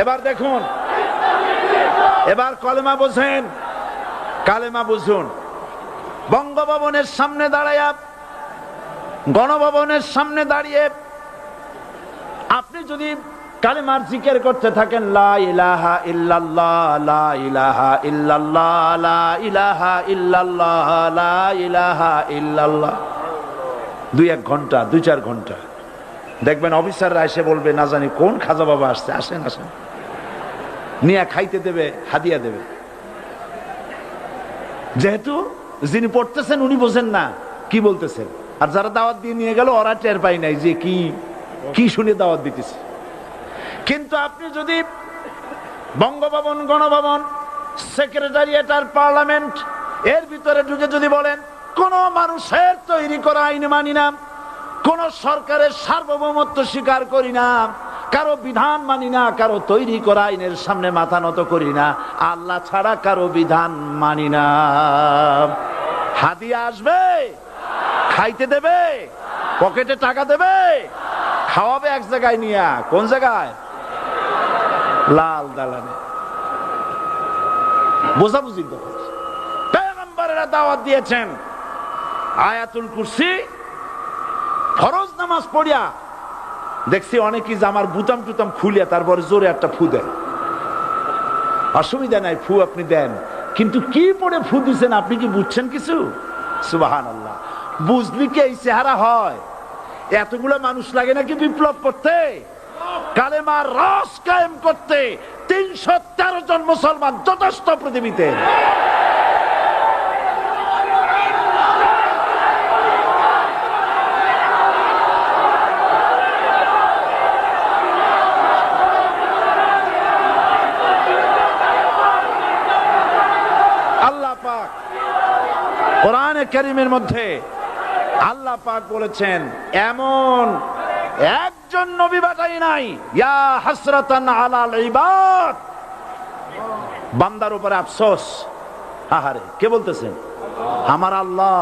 এবার দেখুন, এবার কলেমা বোঝেন, কালেমা বুঝুন। বঙ্গভবনের সামনে দাঁড়ায়া, গণভবনের সামনে দাঁড়িয়ে আপনি যদি কালেমার জিকির করতে থাকেন, লা ইলাহা ইল্লাল্লাহ, লা ইলাহা ইল্লাল্লাহ, লা ইলাহা ইল্লাল্লাহ, লা ইলাহা ইল্লাল্লাহ, 2-1 ঘন্টা, 2-4 ঘন্টা, দেখবেন অফিসাররা এসে বলবে, না জানি কোন খাজা বাবা আসছে, আসেন আসেন, নিয়ে খাইতে দেবে, হাদিয়া দেবে। যেহেতু যিনি পড়তেছেন উনি বোঝেন না কি বলতেছেন, আর যারা দাওয়াত দিয়ে নিয়ে গেল ওরা টের পায় নাই যে কি কি শুনে দাওয়াত দিতেছে। কিন্তু আপনি যদি বঙ্গভবন, গণভবন, সেক্রেটারিয়েট আর পার্লামেন্ট এর ভিতরে ঢুকে যদি বলেন, কোন মানুষের তৈরি করা আইন মানি না, কোন সরকারের সার্বভৌমত্ব স্বীকার করি না, কারো বিধান মানি না, কারো তৈরি করা আইনের সামনে মাথা নত করি না, আল্লাহ ছাড়া কারো বিধান মানি না, হাদিয়া আসবে, খাইতে দেবে, পকেটে টাকা দেবে, খাওয়াবে এক জায়গায় নিয়ে, কোন জায়গায়? লাল দালানে। বোঝাবুঝি পয়গম্বরেরা দাওয়াত দিয়েছেন, আয়াতুল কুরসি ফরজ নামাজ পড়িয়া দেখছি অনেকেই জামার বুতাম টুতাম খুলিয়া তারপরে জোরে একটা ফু দেন। অসুবিধা নাই, ফু আপনি দেন, কিন্তু কি পড়ে ফু দিচ্ছেন আপনি কি বুঝছেন কিছু? সুবহানাল্লাহ। বুঝলি কি এই চেহারা হয়? এতগুলো মানুষ লাগে নাকি বিপ্লব করতে, কালেমার রস কায়েম করতে? 313 জন মুসলমান যথেষ্ট পৃথিবীতে। কোরআনে কারীমের মধ্যে আল্লাহ পাক বলেছেন, এমন একজন নবী পাঠাই নাই, ইয়া হাসরাতান আলাল ইবাদ, বান্দার উপরে আফসোস। আহারে, কে বলতেছেন? আমার আল্লাহ।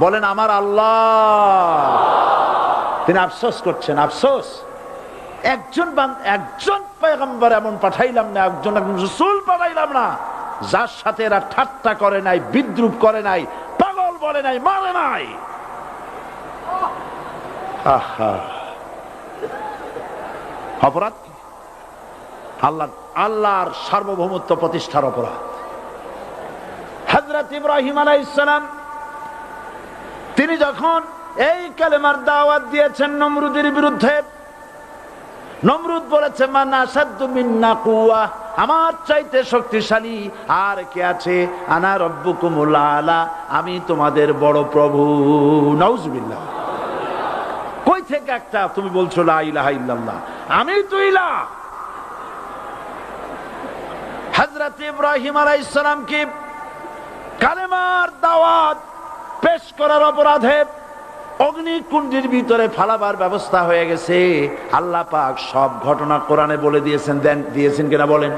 বলেন আমার আল্লাহ। তিনি আফসোস করছেন, আফসোস একজন পয়গম্বর এমন পাঠাইলাম না, একজন রাসূল পাঠাইলাম না যার সাথে এরা ঠাট্টা করে নাই, বিদ্রুপ করে নাই, পাগল বলে নাই, মারে নাই। অপরাধ আল্লাহর সার্বভৌমত্ব প্রতিষ্ঠার অপরাধ। হযরত ইব্রাহিম আলাইহিস সালাম তিনি যখন এই কালেমার দাওয়াত দিয়েছেন নমরুদের বিরুদ্ধে, নমরুদ বলেছে, মান আসাদ্দু মিন্না কুওয়া, আমার চাইতে শক্তিশালী আর কে আছে? আনা রব্বুকুমুল আলা, আমি তোমাদের বড় প্রভু। নাউজুবিল্লাহ। কই থেকে একটা তুমি বলছো লা ইলাহা ইল্লাল্লাহ, আমি তো ইলাহ। হযরত ইব্রাহিম আলাইহিস সালাম কি কালেমার দাওয়াত পেশ করার অপরাধে অগ্নিকুণ্ডের ভিতরে ফালাবার ব্যবস্থা হয়ে গেছে। আল্লাহ পাক সব ঘটনা কোরআনে বলে দিয়েছেন কিনা বলেন?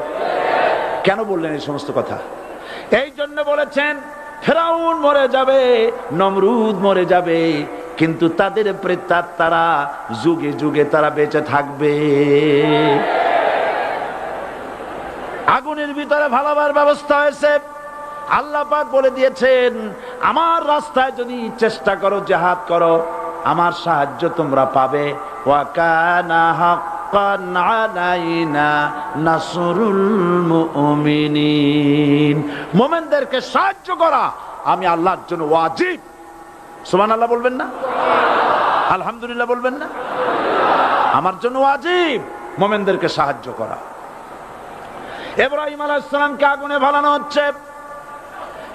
কেন বললেন এই সমস্ত কথা? এই জন্য বলেছেন, ফেরাউন মরে যাবে, নমরুদ মরে যাবে, কিন্তু তাদের প্রেতাত্মারা যুগে যুগে তারা বেঁচে থাকবে। আগুনের ভিতরে ফালাবার ব্যবস্থা হয়েছে। আল্লাহ পাক বলে দিয়েছেন, আমার রাস্তায় যদি চেষ্টা করো, জিহাদ করো, আমার সাহায্য তোমরা পাবে। ওয়া কানা হাক্কান আলাইনা নাসরুল মুমিনিন, মুমিনদেরকে সাহায্য করা আমি আল্লাহর জন্য ওয়াজিব। সুবহানাল্লাহ বলবেন না? আলহামদুলিল্লাহ বলবেন না? আমার জন্য ওয়াজিব মুমিনদেরকে সাহায্য করা। ইব্রাহিম আলাইহিস সালামকে আগুনে ফেলানো হচ্ছে।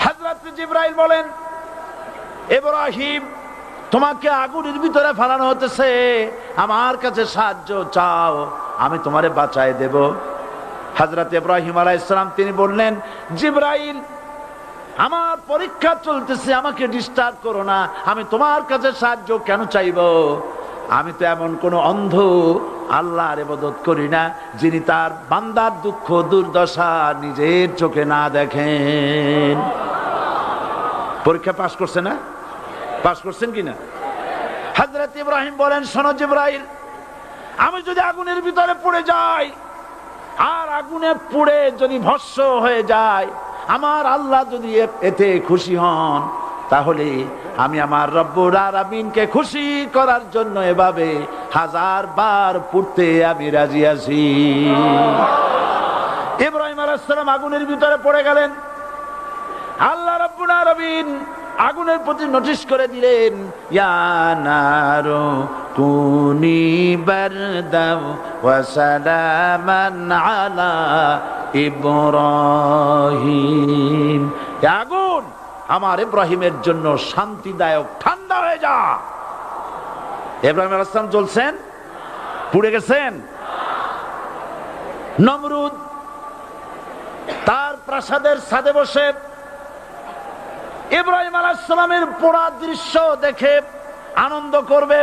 হযরত জিবরাইল বলেন, ইব্রাহিম তোমাকে আগুনের ভিতরে ফেলানো হতেছে, আমার কাছে সাহায্য চাও, আমি তোমারে বাঁচায় দেব। হযরত ইব্রাহিম আলাইহিস সালাম তিনি বললেন, জিবরাইল আমার পরীক্ষা চলতেছে, আমাকে ডিস্টার্ব করো না, আমি তোমার কাছে সাহায্য কেন চাইবো? আমি তো এমন কোন অন্ধ আল্লাহর ইবাদত করি না যিনি তার বান্দার দুঃখ দুর্দশা নিজের চোখে না দেখেন। পরীক্ষা পাস করছে না? পাস করছেন কিনা? হযরত ইব্রাহিম বলেন, শোনো জিবরাইল, আমি যদি আগুনের ভিতরে পড়ে যাই আর আগুনে পুড়ে যদি ভস্ম হয়ে যায়, আমার আল্লাহ যদি এতে খুশি হন, তাহলে আমি আমার রব্বুল আলামিনকে খুশি করার জন্য এভাবে 1000 বার পুড়তে আমি রাজি আছি। ইব্রাহিম আলাইহিস সালাম আগুনের ভিতরে পড়ে গেলেন। আল্লাহ রাব্বুল আলামিন আগুনের প্রতি নোটিশ করে দিলেন, ইয়া নারু কুনি বারদাও ওয়া সালামান আলা ইব্রাহিম। আগুন, আমার ইব্রাহিমের জন্য শান্তিদায়ক ঠান্ডা হয়ে যা। ইব্রাহিম আলাইহিস সালাম জ্বলছেন, পুড়ে গেছেন। নমরুদ তার প্রাসাদের ছাদে বসে ইব্রাহিম আলাইহিস সালামের পোড়া দৃশ্য দেখে আনন্দ করবে,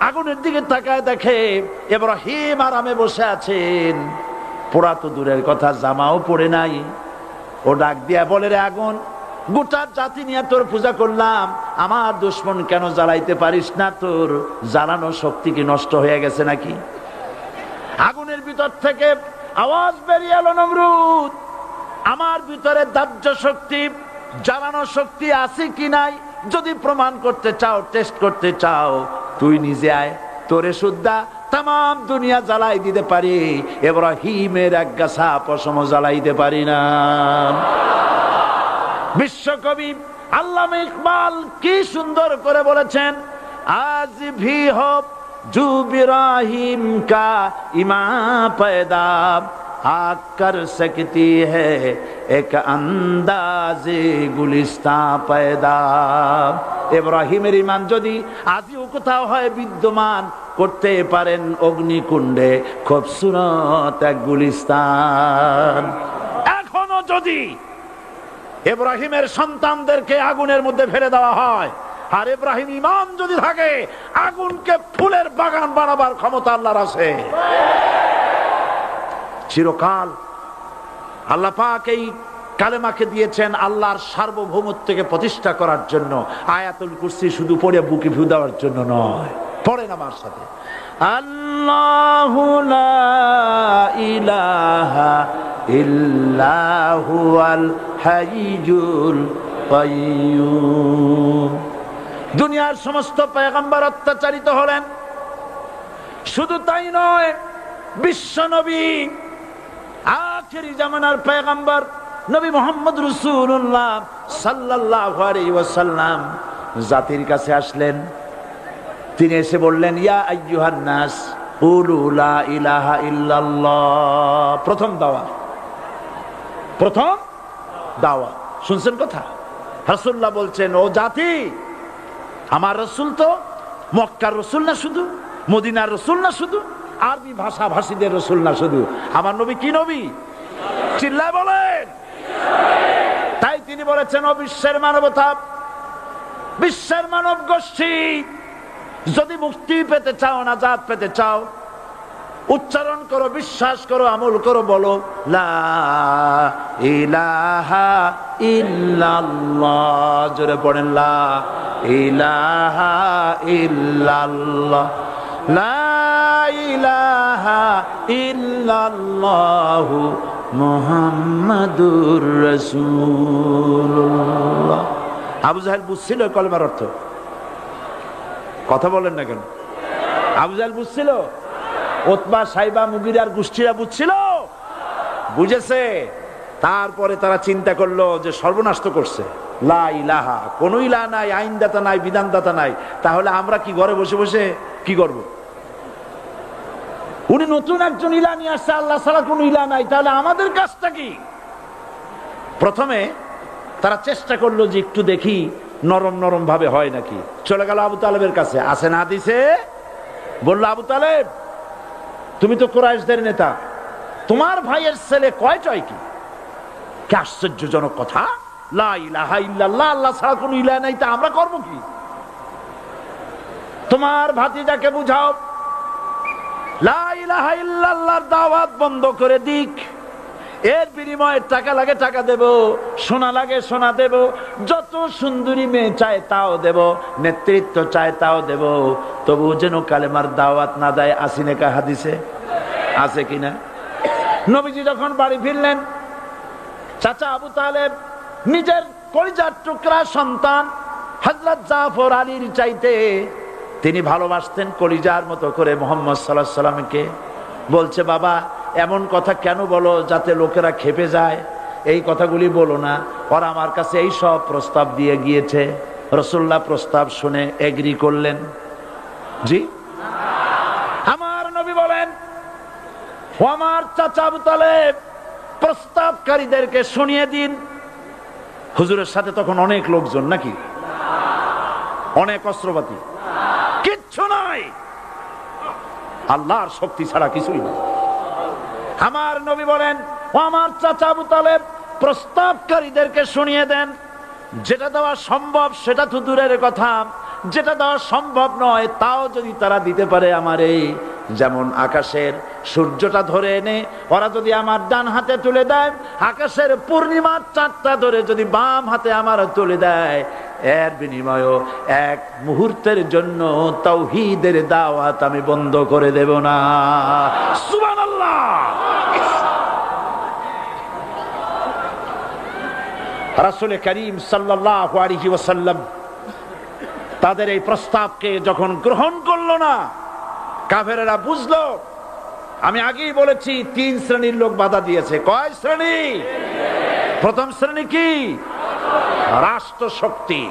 আগুনের দিকে তাকায় দেখে ইব্রাহিম আরামে বসে আছেন। পোড়া তো দূরের কথা, জামাও পড়ে নাই। ও ডাক দিয়া বলে, রে আগুন, গোটা জাতি নিয়ে তোর পূজা করলাম, আমার দুশমন কেন জ্বালাইতে পারিস না? তোর জ্বালানো শক্তি কি নষ্ট হয়ে গেছে নাকি? আগুনের ভিতর থেকে আওয়াজ বেরিয়ে এলো, নমরুদ, আমার ভিতরে দাহ্য শক্তি, জ্বালানো শক্তি আছে কি নাই যদি প্রমাণ করতে চাও, টেস্ট করতে চাও, তুই নিজে আয়, তোরে সুদ্ধা তাম দুনিয়া জ্বালাই দিতে পারি, ইব্রাহিমের এক গাছা পশম জ্বালাইতে পারি না। বিশ্বকবি আল্লামা ইকবাল কি সুন্দর করে বলেছেন, আজ ভি হো জু ইব্রাহিম কা ইমা पैदा आग कर सकती है एक अंदाजे गुलिस्तां पैदा। ইব্রাহিমের ঈমান যদি আজও কোথাও হয় বিদ্যমান, করতে পারেন অগ্নিকুণ্ডে খুবসুরত এক গুলিস্তান। এখনো যদি ইব্রাহিমের সন্তানদেরকে আগুনের মধ্যে ফেলে দেওয়া হয়, আর ইব্রাহিম ঈমান যদি থাকে, আগুনকে ফুলের বাগান বানাবার ক্ষমতা আল্লাহর আছে। চিরকাল আল্লাহ পাক এই কালেমাকে দিয়েছেন আল্লাহর সার্বভৌমত্বকে প্রতিষ্ঠা করার জন্য। আয়াতুল কুরসি শুধু পড়ে বুকে ফু দেওয়ার জন্য নয়। পড়েন আমার সাথে, আল্লাহু লা ইলাহা ইল্লা হুয়াল হাইয়ুল কাইয়্যুম। দুনিয়ার সমস্ত পয়গম্বর অত্যাচারিত হলেন, শুধু তাই নয়, বিশ্ব নবী আখেরি জামানার পয়গম্বর নবী মুহাম্মদ রাসূলুল্লাহ সাল্লাল্লাহু আলাইহি ওয়াসাল্লাম জাতির কাছে আসলেন। তিনি এসে বললেন, ইয়া আইয়ুহান নাস কুলু লা ইলাহা ইল্লাল্লাহ। প্রথম দাওয়া, প্রথম দাওয়া। শুনছেন কথা? রাসূলুল্লাহ বলছেন, ও জাতি, আমার রাসূল তো মক্কার রাসূল না শুধু, মদিনার রাসূল না শুধু, আরবি ভাষা ভাষীদের রাসূল না শুধু, আমার নবী কি নবী? চিল্লায় বলেন। তাই তিনি বলেছেন, ও বিশ্বের মানবতা, বিশ্বের মানব গোষ্ঠী, যদি মুক্তি পেতে চাও, নাজাত পেতে চাও, উচ্চারণ করো, বিশ্বাস করো, আমল করো, বলো লা ইলাহা ইল্লাল্লাহ। জোরে পড়েন, লা ইলাহা ইল্লাল্লাহ, লা ইলাহা ইল্লাল্লাহু মুহাম্মাদুর রাসূলুল্লাহ। আবু জাহেল বুঝছিল কলেমার অর্থ? কথা বলেন না কেন? আবু জাহেল বুঝছিল? উতবা, সাইবা, মুগিরার গোষ্ঠীরা বুঝছিল? বুঝেছে। তারপরে তারা চিন্তা করলো যে সর্বনাশ তো করছে, লা ইলাহা, কোন ইলাহ নাই, আইনদাতা নাই, বিধানদাতা নাই, তাহলে আমরা কি ঘরে বসে বসে কি করব? উনি নতুন একজন ইলাহ নিয়ে আসছে, আল্লাহ ছাড়া কোন ইলাহ নাই, তাহলে আমাদের কাজটা কি? প্রথমে তারা চেষ্টা করলো যে একটু দেখি নরম নরম ভাবে হয় নাকি। চলে গেল আবু তালেবের কাছে, আছে না হাদিসে, বললো, আবু তালেব, তুমি তো কুরাইশদের নেতা, তোমার ভাইয়ের ছেলে কয় চয় কি? কি আশ্চর্যজনক কথা! লা ইলাহা ইল্লাল্লাহ, আল্লাহ ছাড়া কোনো ইলাহ নাই, তা আমরা করব কি? তোমার ভাতিজাকে বুঝাও লা ইলাহা ইল্লাল্লাহর দাওয়াত বন্ধ করে দিক, এর বিনিময়ে টাকা লাগে টাকা দেব, সোনা লাগে সোনা দেব, যত সুন্দরী মেয়ে চায় তাও দেব, নেতৃত্ব চায় তাও দেব, তবু যেন কালেমার দাওয়াত না দেয়। আসিনে কা হাদিসে আছে কিনা? নবীজি যখন বাড়ি ফিরলেন, চাচা আবু তালেব নিজের কলিজার টুকরা সন্তান হযরত জাফর আলীর চাইতে তিনি ভালোবাসতেন কলিজার মতো করে মুহাম্মদ সাল্লাল্লাহু আলাইহি সাল্লামকে। বলছে, বাবা এমন কথা কেন বলো যাতে লোকেরা খেপে যায়? এই কথাগুলি বলো না, ওরা আমার কাছে এই সব প্রস্তাব দিয়ে গিয়েছে। রাসূলুল্লাহ প্রস্তাব শুনে এগ্রি করলেন। জি, আমার নবী বলেন, ও আমার চাচা আবু তালেব, প্রস্তাবকারীদেরকে শুনিয়ে দিন। হুজুরের সাথে তখন অনেক লোকজন নাকি, অনেক অস্ত্রপাতি, কিচ্ছু নাই, আল্লাহর শক্তি ছাড়া কিছুই না। আমার নবী বলেন, ও আমার চাচা আবু তালেব, প্রস্তাবকারীদেরকে শুনিয়ে দেন, যেটা দেওয়া সম্ভব সেটা তো দূরের কথা, যেটা দেওয়া সম্ভব নয় তাও যদি তারা দিতে পারে আমারে, যেমন আকাশের সূর্যটা ধরে এনে ওরা যদি আমার ডান হাতে তুলে দেয়, আকাশের পূর্ণিমার চাঁদটা ধরে যদি বাম হাতে আমার তুলে দেয়, এর বিনিময়ে এক মুহূর্তের জন্য তাওহীদের দাওয়াত আমি বন্ধ করে দেব না। সুবহানাল্লাহ। রাসূল করিম সাল্লাল্লাহু আলাইহি ওয়াসাল্লাম তাদের এই প্রস্তাবকে যখন গ্রহণ করলো না, কাফেরেরা বুঝলো, আমি আগেই বলেছি 3 শ্রেণীর লোক বাধা দিয়েছে। কয় শ্রেণী? প্রথম শ্রেণী কি? রাষ্ট্র শক্তি,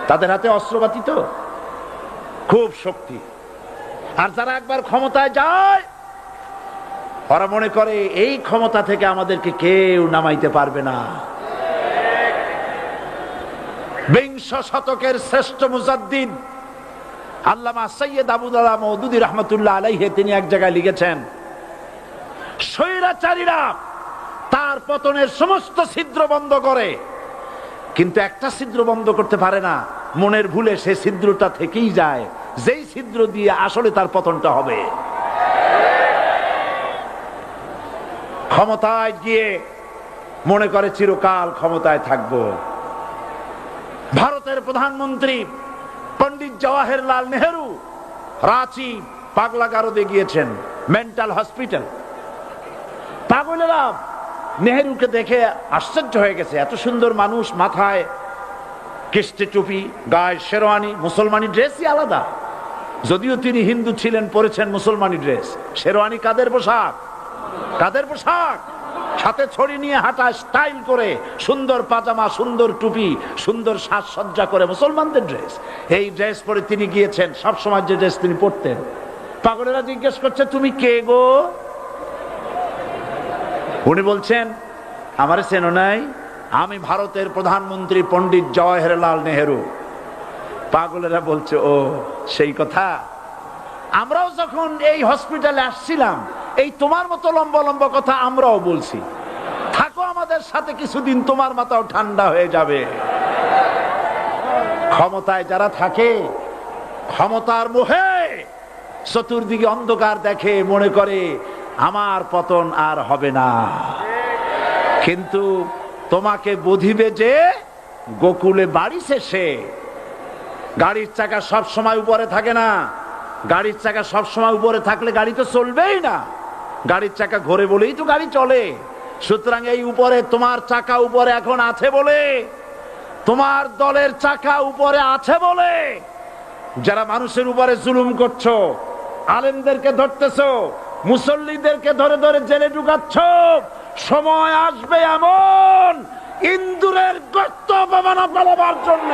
তাদের হাতে অস্ত্রপাতি তো খুব শক্তি, আর যারা একবার ক্ষমতায় যায় ওরা মনে করে এই ক্ষমতা থেকে আমাদেরকে কেউ নামাইতে পারবে না। বিংশ শতকের শ্রেষ্ঠ মুজাদ্দিদ আল্লামা সৈয়দ আবুদুল্লাহ মওদুদী রাহমাতুল্লাহ আলাইহি তিনি এক জায়গায় লিখেছেন, স্বৈরাচারীরা তার পতনের সমস্ত ছিদ্র বন্ধ করে, কিন্তু একটা ছিদ্র বন্ধ করতে পারে না, মনের ভুলে সে ছিদ্রটা থেকেই যায়, যেই ছিদ্র দিয়ে আসলে তার পতনটা হবে। ক্ষমতায় গিয়ে মনে করে চিরকাল ক্ষমতায় থাকবো। ভারতের প্রধানমন্ত্রী পণ্ডিত জওয়াহরলাল নেহেরু রাঁচি পাগলাগারদে গিয়েছেন, মেন্টাল হসপিটাল। পাগলেরা নেহেরুকে দেখে আশ্চর্য হয়ে গেছে, এত সুন্দর মানুষ, মাথায় কিস্তি টুপি, গায়ে শেরওয়ানি, মুসলমানি ড্রেসই আলাদা, যদিও তিনি হিন্দু ছিলেন, পরেছেন মুসলমানি ড্রেস। শেরওয়ানি কাদের পোশাক? কাদের পোশাক? হাতে ছড়ি নিয়ে হাঁটা, স্টাইল করে, সুন্দর পাজামা, সুন্দর টুপি, সুন্দর সাজসজ্জা করে, মুসলমানদের ড্রেস। এই ড্রেস পরে তিনি গিয়েছেন, সব সময় যে ড্রেস তিনি পরতেন। পাগলেরা জিজ্ঞেস করছে, তুমি কে গো? উনি বলছেন, আমারে চেনো নাই? আমি ভারতের প্রধানমন্ত্রী পণ্ডিত জওয়াহরলাল নেহেরু। পাগলেরা বলছে, ও সেই কথা। আমরাও যখন এই হসপিটালে আসছিলাম, এই তোমার মতো লম্বা লম্বা কথা আমরাও বলছি, থাকো আমাদের সাথে কিছুদিন, তোমার মাথাও ঠান্ডা হয়ে যাবে। ক্ষমতায় যারা থাকে, ক্ষমতার মোহে চতুর্দিকে অন্ধকার দেখে, মনে করে আমার পতন আর হবে না। কিন্তু তোমাকে বুঝিবে যে গোকুলে বাড়ি শেষে। গাড়ির চাকা সব সময় উপরে থাকে না, গাড়ির চাকা সব সময় উপরে থাকলে গাড়ি তো চলবেই না, গাড়ির চাকা ঘোরে বলেই তো গাড়ি চলে। সুতরাং এই উপরে, তোমার চাকা উপরে এখন আছে বলে, তোমার দলের চাকা উপরে আছে বলে যারা মানুষের উপরে জুলুম করছো, আলেমদেরকে ধরতেছো, মুসল্লিদেরকে ধরে ধরে জেলে ঢুকাচ্ছ, সময় আসবে এমন ইন্দুরের গর্ত অপমানা পালাবার জন্য।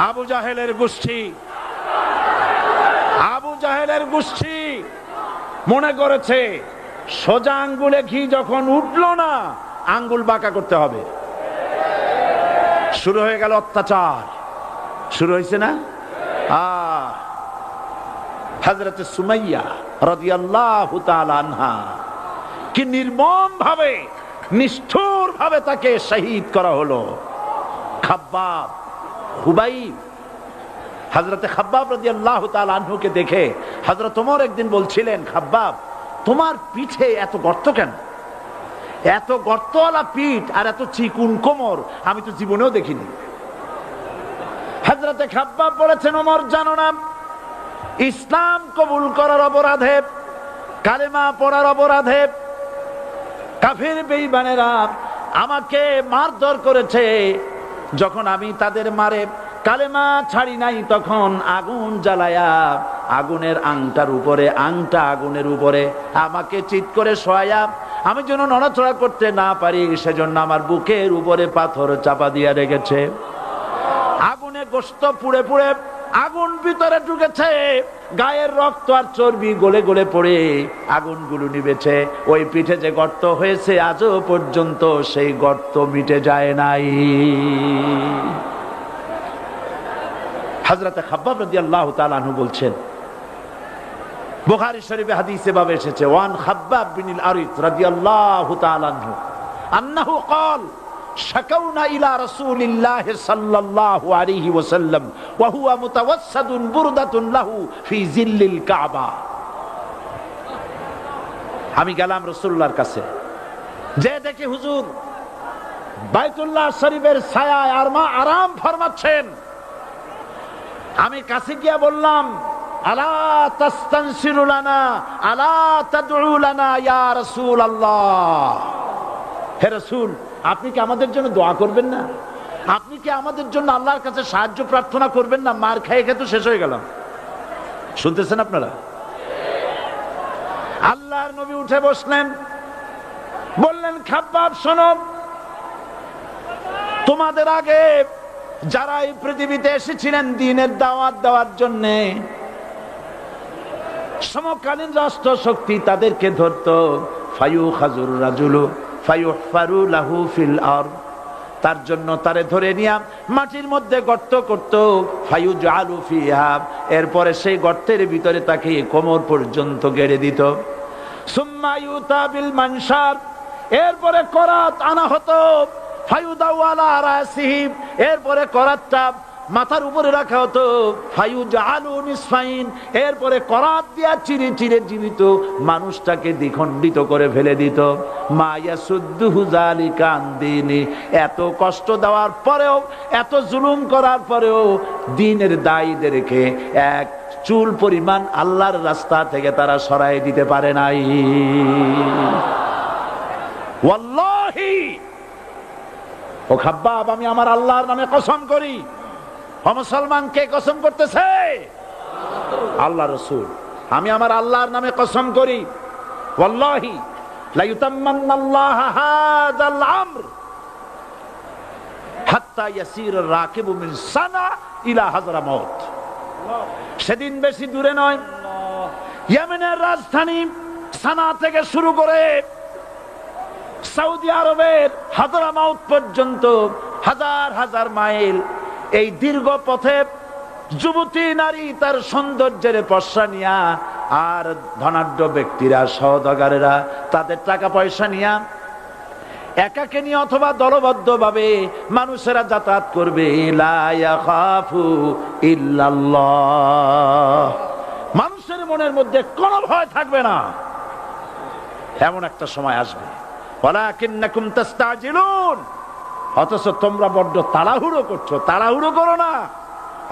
আবু জাহেলের গোষ্ঠী, আবু জাহেলের গোষ্ঠী মনে করেছে সোজা আঙ্গুলে ঘি যখন উঠলো না, আঙ্গুল বাঁকা করতে হবে। শুরু হয়ে গেল অত্যাচার, শুরু হয়েছে না? হযরত সুমাইয়া রাদিয়াল্লাহু তাআলা আনহা কি নির্মম ভাবে, নিষ্ঠুর ভাবে তাকে শহীদ করা হলো। খাব্বাব, হুবাইব, হযরত খাব্বাব রাদিয়াল্লাহু তাআলা আনহুকে দেখে হযরত ওমর একদিন বলছিলেন, খাব্বাব তোমার পিঠে এত গর্ত কেন? এত গর্তওয়ালা পিঠ আর এত চিকুন কোমর আমি তো জীবনেও দেখিনি। হযরত খাব্বাব বলেছেন, ওমর জানো না, ইসলাম কবুল করার অপরাধে, কালেমা পড়ার অপরাধে কাফির বেঈমানেরা আমাকে মারধর করেছে। যখন আমি তাদের মারে কালেমা ছাড়ি নাই, তখন আগুন জ্বালায়া আগুনের আংটার উপরে, আংটা আগুনের উপরে আমাকে চিৎ করে শোয়ায়া আমি যেন নড়াচড়া করতে না পারি, সেজন্য আমার বুকের উপরে পাথর চাপা দিয়া রেখেছে। আগুনে গোশত পুড়ে পুড়ে আগুন ভিতরে ঢুকেছে, গায়ের রক্ত আর চর্বি গলে গলে পড়ে আগুনগুলো নিভেছে। ওই পিঠে যে গর্ত হয়েছে আজও পর্যন্ত সেই গর্ত মিটে যায় নাই। হযরত খাব্বাব রাদিয়াল্লাহু তাআলা আনহু বলছেন, বুখারী শরীফে হাদিসে ভাবে এসেছে, ওয়ান খাব্বাব বিন আরিত রাদিয়াল্লাহু তাআলা আনহু আন্নাহু ক্বাল শাকাউনা ইলা রাসূলিল্লাহি সাল্লাল্লাহু আলাইহি ওয়াসাল্লাম ওয়া হুয়া মুতাওয়াসসাদুন বুরদাতুন লাহু ফি জিল্লিল কাবা। আমি গেলাম রাসূলুল্লাহর কাছে, যে দেখি হুজুর বাইতুল্লাহ শরীফের ছায়ায় আরাম ফরমাচ্ছেন। আমি কাছে গিয়ে বললাম, আলা তাস্তানসিরু লানা আলা তাদউ লানা ইয়া রাসূলুল্লাহ, হে রাসূল আপনি কি আমাদের জন্য দোয়া করবেন না? আপনি কি আমাদের জন্য আল্লাহর কাছে সাহায্য প্রার্থনা করবেন না? মার খেয়ে খেয়ে তো শেষ হয়ে গেলাম। শুনতেছেন আপনারা? আল্লাহর নবী উঠে বসলেন, বললেন, খাব্বাব শোনো, তোমাদের আগে যারা এই পৃথিবীতে এসেছিলেন দ্বীনের দাওয়াত দেওয়ার জন্য, সমকালীন রাষ্ট্র শক্তি তাদেরকে ধরতো, ফায়ুখাজুর রাজুলু ফায়ুহফারু লাহু ফিল আরদ, তার জন্য তারে ধরে নিয়া মাটির মধ্যে গর্ত করত, ফায়ুজআলু ফিহা, এরপরে সেই গর্তের ভিতরে তাকে কোমর পর্যন্ত গেড়ে দিত। সুম্মা ইউতা বিল মানশার, এরপরে করাত আনা হতো, ফায়ুদাউ আলা রাসিহি, এরপরে করাতটা মাথার উপরে রাখা হতো, ফায়ুজআলু নিসফাইন, এরপরে করাত দিয়া চিরে চিরে জীবিত মানুষটাকে দ্বিখণ্ডিত করে ফেলে দিত। মা ইয়াসুদ্দুহু যালিকা আন দীনি, এত কষ্ট দেওয়ার পরেও, এত জুলুম করার পরেও দ্বীনের দায়ীদেরকে এক চুল পরিমাণ আল্লাহর রাস্তা থেকে তারা সরাই দিতে পারে নাই। ওয়াল্লাহি, ও খাব্বাব, আমি আমার আল্লাহর নামে কসম করি। ও মুসলমান, কে কসম করতেছে? আল্লাহ রাসূল। আমি আমার আল্লাহর নামে কসম করি, ওয়াল্লাহি লা ইউতাম্মান্নাল্লাহু হাযাল আমর হাত্তা ইয়াসির রাকিবু মিন সানা ইলা হাযরামাউত। সেদিন বেশি দূরে নয়, ইয়েমেনের রাজধানী সানা থেকে শুরু করে সৌদি আরবের হাযরামাউত পর্যন্ত হাজার হাজার মাইল, এই দীর্ঘ পথে যুবতী নারী তার সৌন্দর্যের পশ্চা নিয়া, আর ধনাঢ্য ব্যক্তিরা, সওদাগরেরা তাদের টাকা পয়সা নিয়া একাকে নিয়ে অথবা দলবদ্ধ ভাবে মানুষেরা যাতায়াত করবে। লা ইয়াখাফু ইল্লাল্লাহ, মানুষের মনের মধ্যে কোনো ভয় থাকবে না। এমন একটা সময় আসবে, ওয়ালাকিন্নাকুম তাস্তাজিলুন, অথচ তোমরা বড্ড তাড়াহুড়ো করছো। তাড়াহুড়ো করো না,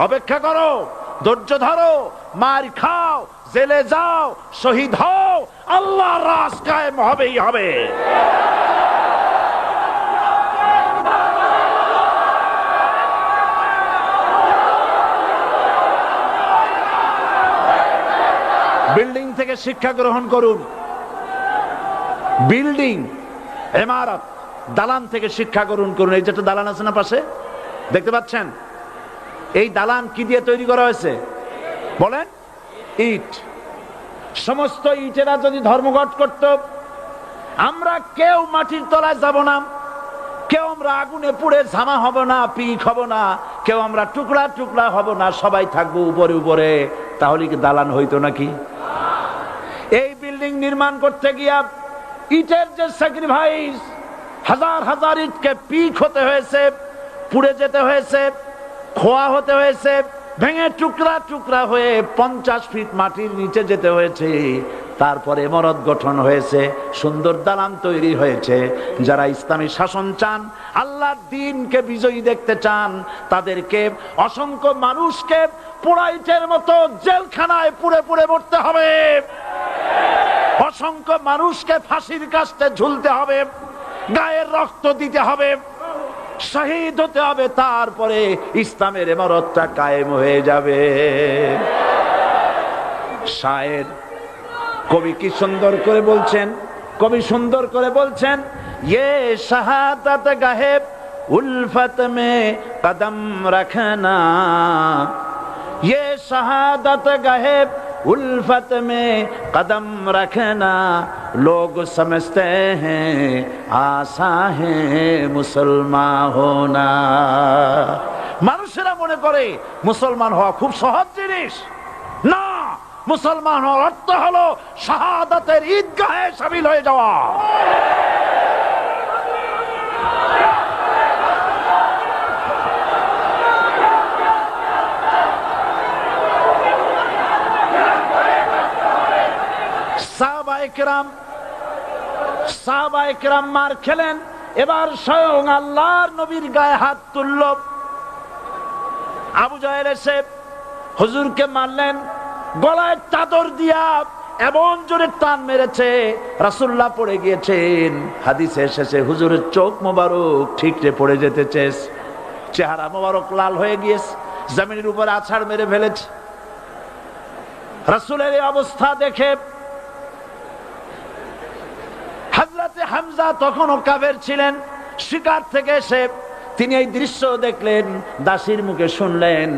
অপেক্ষা করো, ধৈর্য ধরো, মার খাও, জেলে যাও, শহীদ হও, আল্লাহর রাজ কায়েম হবেই হবে। বিল্ডিং থেকে শিক্ষা গ্রহণ করুন, বিল্ডিং, ইমারত, দালান থেকে শিক্ষা গ্রহণ করুন। এই যেটা দালান আছে না পাশে, দেখতে পাচ্ছেন? এই দালান কি দিয়ে তৈরি করা হয়েছে বলেন? ইট। সমস্ত ইটেরা যদি ধর্মঘট করত, আমরা কেউ মাটির তলায় যাব না, কেউ আমরা আগুনে পুড়ে ঝামা হব না, পিক হব না, কেউ আমরা টুকরা টুকরা হব না, সবাই থাকবো উপরে উপরে। তাহলে কি দালান হইতো নাকি? এই বিল্ডিং নির্মাণ করতে গিয়া ইটের যে স্যাক্রিফাইস, হাজার হাজার ইটকে পিক হতে হয়েছে, পুড়ে যেতে হয়েছে, খোয়া হতে হয়েছে, ভেঙে টুকরা টুকরা হয়ে 50 ফিট মাটির নিচে যেতে হয়েছে। তারপরে ইমারত গঠন হয়েছে, সুন্দর দালান তৈরি হয়েছে। যারা ইসলামী শাসন চান, আল্লাহর দ্বীনকে বিজয়ী দেখতে চান, তাদেরকে অসংখ্য মানুষকে পোড়াইটের মতো জেলখানায় পুড়ে পুড়ে মরতে হবে, অসংখ্য মানুষকে ফাঁসির কাস্তে ঝুলতে হবে, গায়ের রক্ত দিতে হবে, শহীদ হতে হবে, তারপরে ইসলামের ইমারতটা কায়েম হয়ে যাবে। শায়ের কবি কি সুন্দর করে বলছেন, কবি সুন্দর করে বলছেন, ये शहादत गाहे उल्फत में कदम रखना, ये शहादत गाहे उल्फत में कदम रखना, लोग समझते हैं आसा है मुसलमान होना। মানুষেরা মনে করে মুসলমান হওয়া খুব সহজ জিনিস। না, মুসলমান হওয়ার অর্থ হলো শাহাদাতের ঈদগাহে শামিল হয়ে যাওয়া। সাহাবায়ে কেরাম মার খেলেন, এবার স্বয়ং আল্লাহর নবীর গায়ে হাত তুলল। আবু জাহেল এসে হুজুরকে মারলেন, গলায় চাদর দিয়া এমন জোরে টান মেরেছে, রাসূলুল্লাহ পড়ে গিয়েছেন। হাদিসে এসেছে হুজুরের চোখ মোবারক ঠিকরে পড়ে যেতেছে, চেহারা মোবারক লাল হয়ে গিয়েছে, জমিনের উপরে আছাড় মেরে ফেলেছে। রাসূলের এই অবস্থা দেখে হযরতে হামজা তখনও কাফের ছিলেন, শিকার থেকে এসে তিনি এই দৃশ্য দেখলেন, দাসীর মুখে শুনলেন,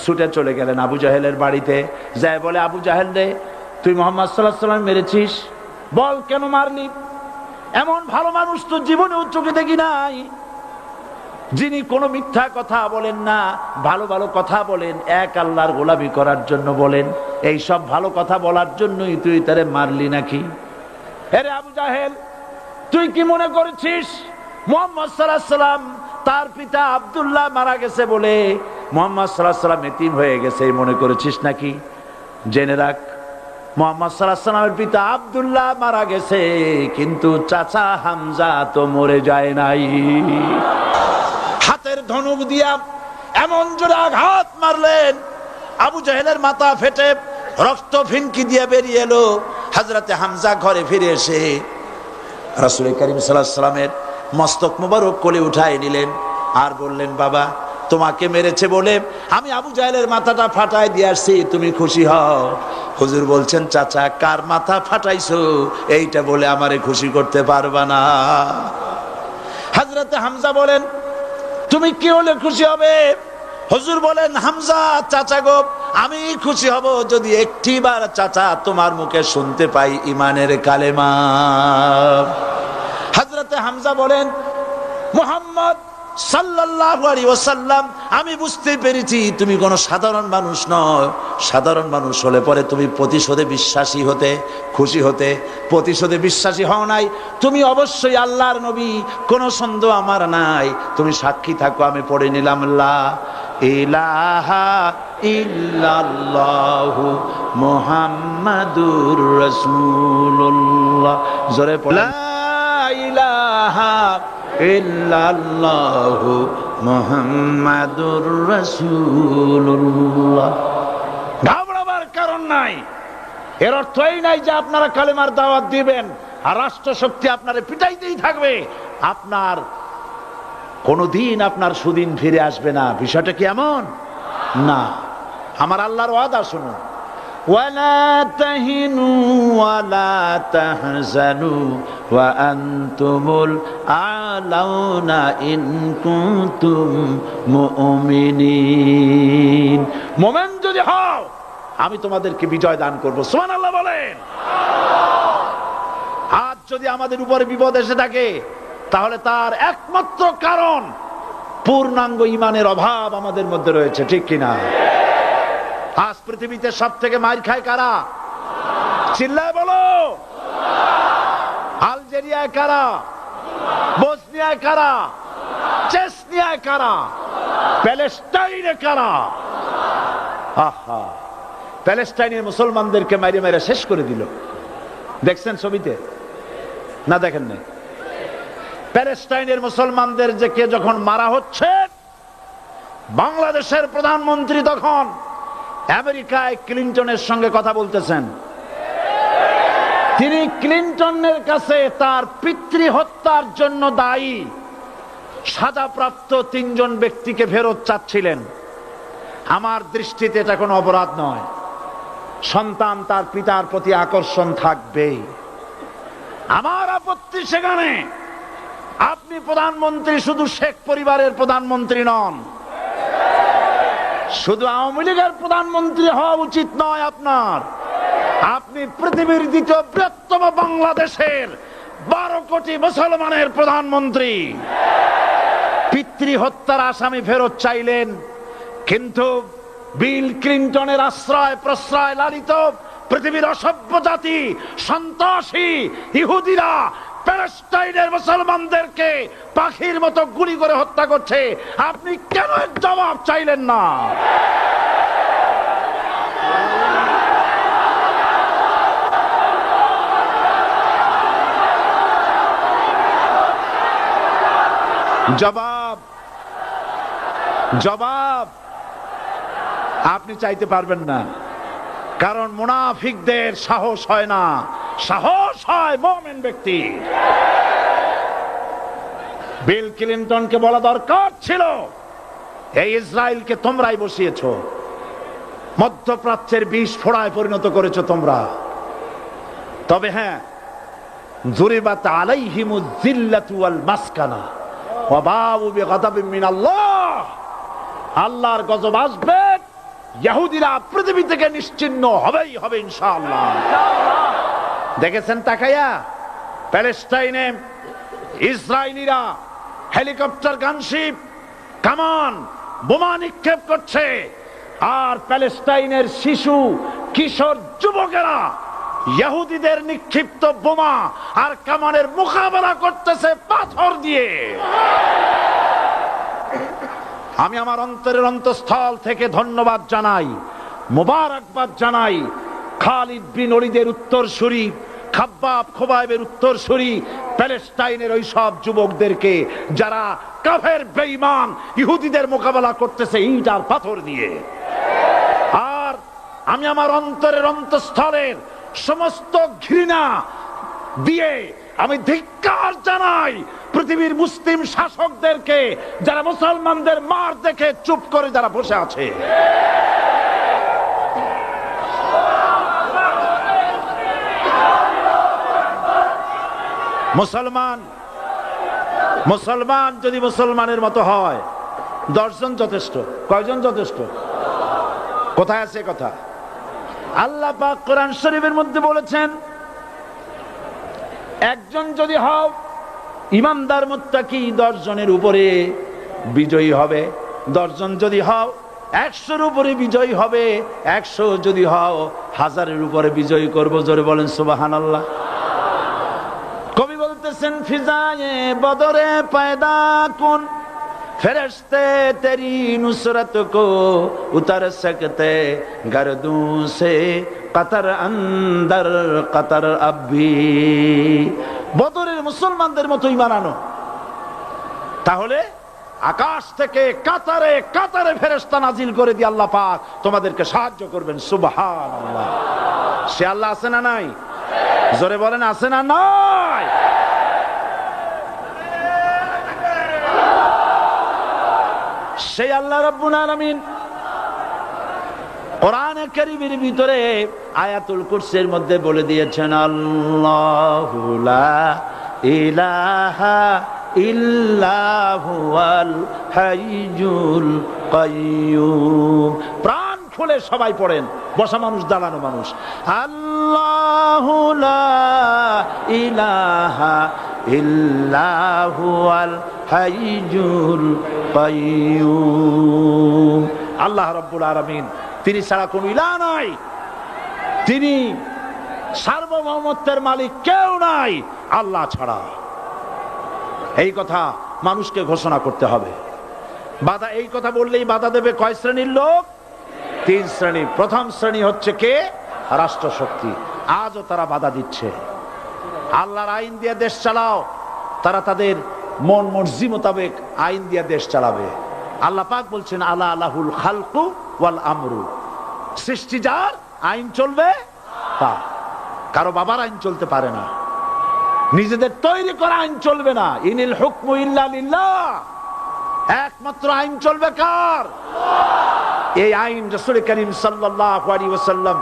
ছুটে চলে গেলেন আবু জাহেলের বাড়িতে। যায় বলে, আবু জাহেল রে, তুই মুহাম্মদ সাল্লাল্লাহু আলাইহি ওয়াসাল্লাম মেরেছিস, বল কেন মারলি? এমন ভালো মানুষ তো জীবনে চোখে দেখি নাই, যিনি কোনো মিথ্যা কথা বলেন না, ভালো ভালো কথা বলেন, এক আল্লাহর গোলামি করার জন্য বলেন। এই সব ভালো কথা বলার জন্যই তুই তারে মারলি নাকি? আরে আবু জাহেল, তুই কি মনে করেছিস মুহাম্মদ সাল্লাল্লাহু আলাইহি ওয়াসাল্লাম তার পিতা আব্দুল্লাহ মারা গেছে বলে মুহাম্মদ সাল্লাল্লাহু আলাইহি ওয়াসাল্লাম এতিম হয়ে গেছে মনে করেছিস নাকি? জেনে রাখ, মুহাম্মদ সাল্লাল্লাহু আলাইহি ওয়াসাল্লামের পিতা আব্দুল্লাহ মারা গেছে, কিন্তু চাচা হামজা তো মরে যায় নাই। হাতের ধনুক দিয়া এমন জোরে আঘাত মারলেন, আবু জাহেলের মাথা ফেটে রক্ত ফিনকি দিয়ে বেরিয়ে এলো। হযরতে হামজা ঘরে ফিরে এসে রাসূল করিম সাল্লাল্লাহু আলাইহি ওয়াসাল্লামের মস্তক মোবারক কোলে উঠায় নিলেন আর বললেন, বাবা, তোমাকে মেরেছে বলে আমি আবু জাহেলের মাথাটা ফাটাই দিয়ে আসছি, তুমি খুশি হও। হুজুর বলছেন, চাচা, কার মাথা ফাটাইছো এইটা বলে আমারে খুশি করতে পারবা না। হযরতে হামজা বলেন, তুমি কি হলে খুশি হবে? হুজুর বলেন, হামজা চাচা গো, আমি খুশি হব যদি একটিবার চাচা তোমার মুখে শুনতে পাই ঈমানের কালেমা। হযরতে হামজা বলেন, মুহাম্মদ সাল্লাল্লাহু আলাইহি ওয়াসাল্লাম, আমি বুঝতে পেরেছি তুমি কোনো সাধারণ মানুষ নয়। সাধারণ মানুষ হলে পরে তুমি প্রতিশোধে বিশ্বাসী হতে, খুশি হতে। প্রতিশোধে বিশ্বাসী হও নাই, তুমি অবশ্যই আল্লাহর নবী, কোনো সন্দেহ আমার নাই। তুমি সাক্ষী থাকো, আমি পড়ে নিলাম, লা ইলাহা ইল্লাল্লাহু মুহাম্মাদুর রাসূলুল্লাহ। জোরে পড়ে, লা ইলাহা ইল্লাল্লাহু মুহাম্মাদুর রাসূলুল্লাহ। ঘাবড়াবার কারণ নাই। এর অর্থ এই নাই যে আপনারা কালেমার দাওয়াত দিবেন আর রাষ্ট্র শক্তি আপনারে পিটাইতেই থাকবে, আপনার কোনদিন আপনার সুদিন ফিরে আসবে না। বিষয়টা কি এমন না? আমার আল্লাহর ওয়াদা শুনুন, ওয়ালা তাহিনু ওয়ালা তাহজানু ওয়া আনতুমুল আলাউনা ইন কুনতুম মুমিনিন। মুমিন যদি হও, আমি তোমাদেরকে বিজয় দান করব। সুবহানাল্লাহ বলেন। হাত যদি আমাদের উপরে বিপদ এসে থাকে তাহলে তার একমাত্র কারণ পূর্ণাঙ্গ ঈমানের অভাব আমাদের মধ্যে রয়েছে, ঠিক কিনা? আজ পৃথিবীতে সব থেকে মার খায় কারা? চিল্লায় বলো। আলজেরিয়ায় কারা? বসনিয়ায় কারা? চেচনিয়ায় কারা? প্যালেস্টাইনে কারা? আহা, প্যালেস্টাইনের মুসলমানদেরকে মাইরে মাইরে শেষ করে দিল। দেখছেন ছবিতে না? দেখেন না? প্যালেস্টাইনের মুসলমানদের যে কে যখন মারা হচ্ছে, বাংলাদেশের প্রধানমন্ত্রী তখন আমেরিকায় ক্লিনটনের সঙ্গে কথা বলতেছেন। তিনি ক্লিনটনের কাছে তার পিতৃ হত্যার জন্য দায়ী সাজাপ্রাপ্ত 3 জন ব্যক্তিকে ফেরত চাচ্ছিলেন। আমার দৃষ্টিতে এটা কোনো অপরাধ নয়। সন্তান তার পিতার প্রতি আকর্ষণ থাকবেই। আমার আপত্তি সেখানে আপনি প্রধানমন্ত্রী শুধু শেখ পরিবারের প্রধানমন্ত্রী নন, শুধু আওয়ামী লীগের প্রধানমন্ত্রী হওয়া উচিত নয় আপনার। আপনি পৃথিবীর দ্বিতীয় বৃহত্তম বাংলাদেশের 12 কোটি মুসলমানের প্রধানমন্ত্রী। পিতৃ হত্যার আসামি ফেরত চাইলেন, কিন্তু বিল ক্লিনটনের আশ্রয় প্রশ্রয় লালিত পৃথিবীর অসভ্য জাতি সন্ত্রাসী ইহুদিরা প্যালেস্টাইনের মুসলমানদেরকে পাখির মতো গুলি করে হত্যা করছে। আপনি কেন এর জবাব চাইলেন না? জবাব জবাব আপনি চাইতে পারবেন না, কারণ মুনাফিকদের সাহস হয় না, সাহস হয় মুমিন ব্যক্তি। বিল ক্লিনটনকে বলা দরকার ছিল, এই ইসরায়েলকে তোমরাই বসিয়েছো, মধ্যপ্রাচ্যের বিষ ফোড়ায় পরিণত করেছো তোমরা। তবে হ্যাঁ, যুরিবাত আলাইহিমুয যিল্লাতু ওয়াল মাসকানা ওয়া বাউ বিগাদাবিন মিনাল্লাহ। আল্লাহর গজব আসবে, ইহুদিরা পৃথিবী থেকে নিশ্চিহ্ন হবেই হবে ইনশাআল্লাহ। দেখেছেন তাকায়া প্যালেস্টাইনে ইসরায়েলিরা হেলিকপ্টার, গানশিপ, কামান, বোমা নিক্ষেপ করছে, আর প্যালেস্টাইনের শিশু কিশোর যুবকেরা ইহুদিদের নিক্ষিপ্ত বোমা আর কামানের মোকাবেলা করতেছে পাথর দিয়ে। আমি আমার অন্তরের অন্তঃস্থল থেকে ধন্যবাদ জানাই, মোবারকবাদ জানাই খালিদ বিন ওলীদের উত্তরসূরি, খাব্বাব খোবাইবের উত্তরসূরি প্যালেস্টাইনের ওই সব যুবকদেরকে যারা কাফের বেঈমান ইহুদিদের মোকাবেলা করতেছে ইট আর পাথর দিয়ে। আর আমি আমার অন্তরের অন্তঃস্থলের সমস্ত ঘৃণা দিয়ে আমি ধিক্কার জানাই পৃথিবীর মুসলিম শাসকদেরকে, যারা মুসলমানদের মার দেখে চুপ করে যারা বসে আছে। মুসলমান যদি মুসলমানের মতো হয়, 10 জন যথেষ্ট। কয়জন যথেষ্ট? কোথায় আছে কথা? আল্লাহ পাক কোরআন শরীফের মধ্যে বলেছেন, একজন যদি হও ইমানদার মুত্তাকি 10 জনের উপরে বিজয়ী হবে। 10 জন যদি হও 100-র উপরে বিজয়ী হবে। 100 যদি হও 1000-এর উপরে বিজয়ী করব। জোরে বলেন সুবহানাল্লাহ। কবি বলতেছেন, ফিজায়ে বদরে পয়দা কুন ফেরেশতে তেরি নুসরত কো উতার সকতে গর্দু সে কতর অন্দর কতর আবি। বদরের মুসলমানদের মতো ঈমান আনো, তাহলে আকাশ থেকে কাতারে কাতারে ফেরেশতা নাজিল করে দিয়ে আল্লাহ পাক তোমাদেরকে সাহায্য করবেন। সুবহানাল্লাহ। সে আল্লাহ আছে না নাই? জোরে বলেন, আছে না নাই? সেই আল্লাহ রাব্বুল আলামিন কোরআনে কারীমের ভিতরে আয়াতুল কুরসির মধ্যে বলে দিয়েছেন, আল্লাহু লা ইলাহা ইল্লা হুয়াল হাইয়ুল কাইয়্যুম। প্রাণ খুলে সবাই পড়েন, বসা মানুষ, দাঁড়ানো মানুষ। আল্লাহ আল্লাহু লা ইলাহা ইল্লা হুয়াল হাইয়ুল কাইয়্যুম। আল্লাহ রাব্বুল আলামিন, তিনি ছাড়া কোনো ইলাহ নাই, তিনি সার্বভৌমত্বের মালিক কেউ নাই আল্লাহ ছাড়া। এই কথা মানুষকে ঘোষণা করতে হবে। বাধা, এই কথা বললেই বাধা দেবে কয় শ্রেণীর লোক? তিন শ্রেণী। প্রথম শ্রেণী হচ্ছে কে? রাষ্ট্রশক্তি। আজও তারা বাধা দিচ্ছে। আল্লাহর আইন দিয়ে দেশ চালাও, তারা তাদের মন মর্জি মোতাবেক আইন দিয়ে দেশ চালাবে। আল্লাহ পাক বলছেন আলা আলাহুল খালকু ওয়াল আমরু, সৃষ্টি যার, আইন চলবে তার। কারো বাবার আইন চলতে পারে না, নিজেদের তৈরি করা আইন চলবে না। ইনিল হুকমু ইল্লা লিল্লাহ, একমাত্র আইন চলবে কার? এই আইন রাসূল করিম সাল্লাল্লাহু আলাইহি ওয়াসাল্লাম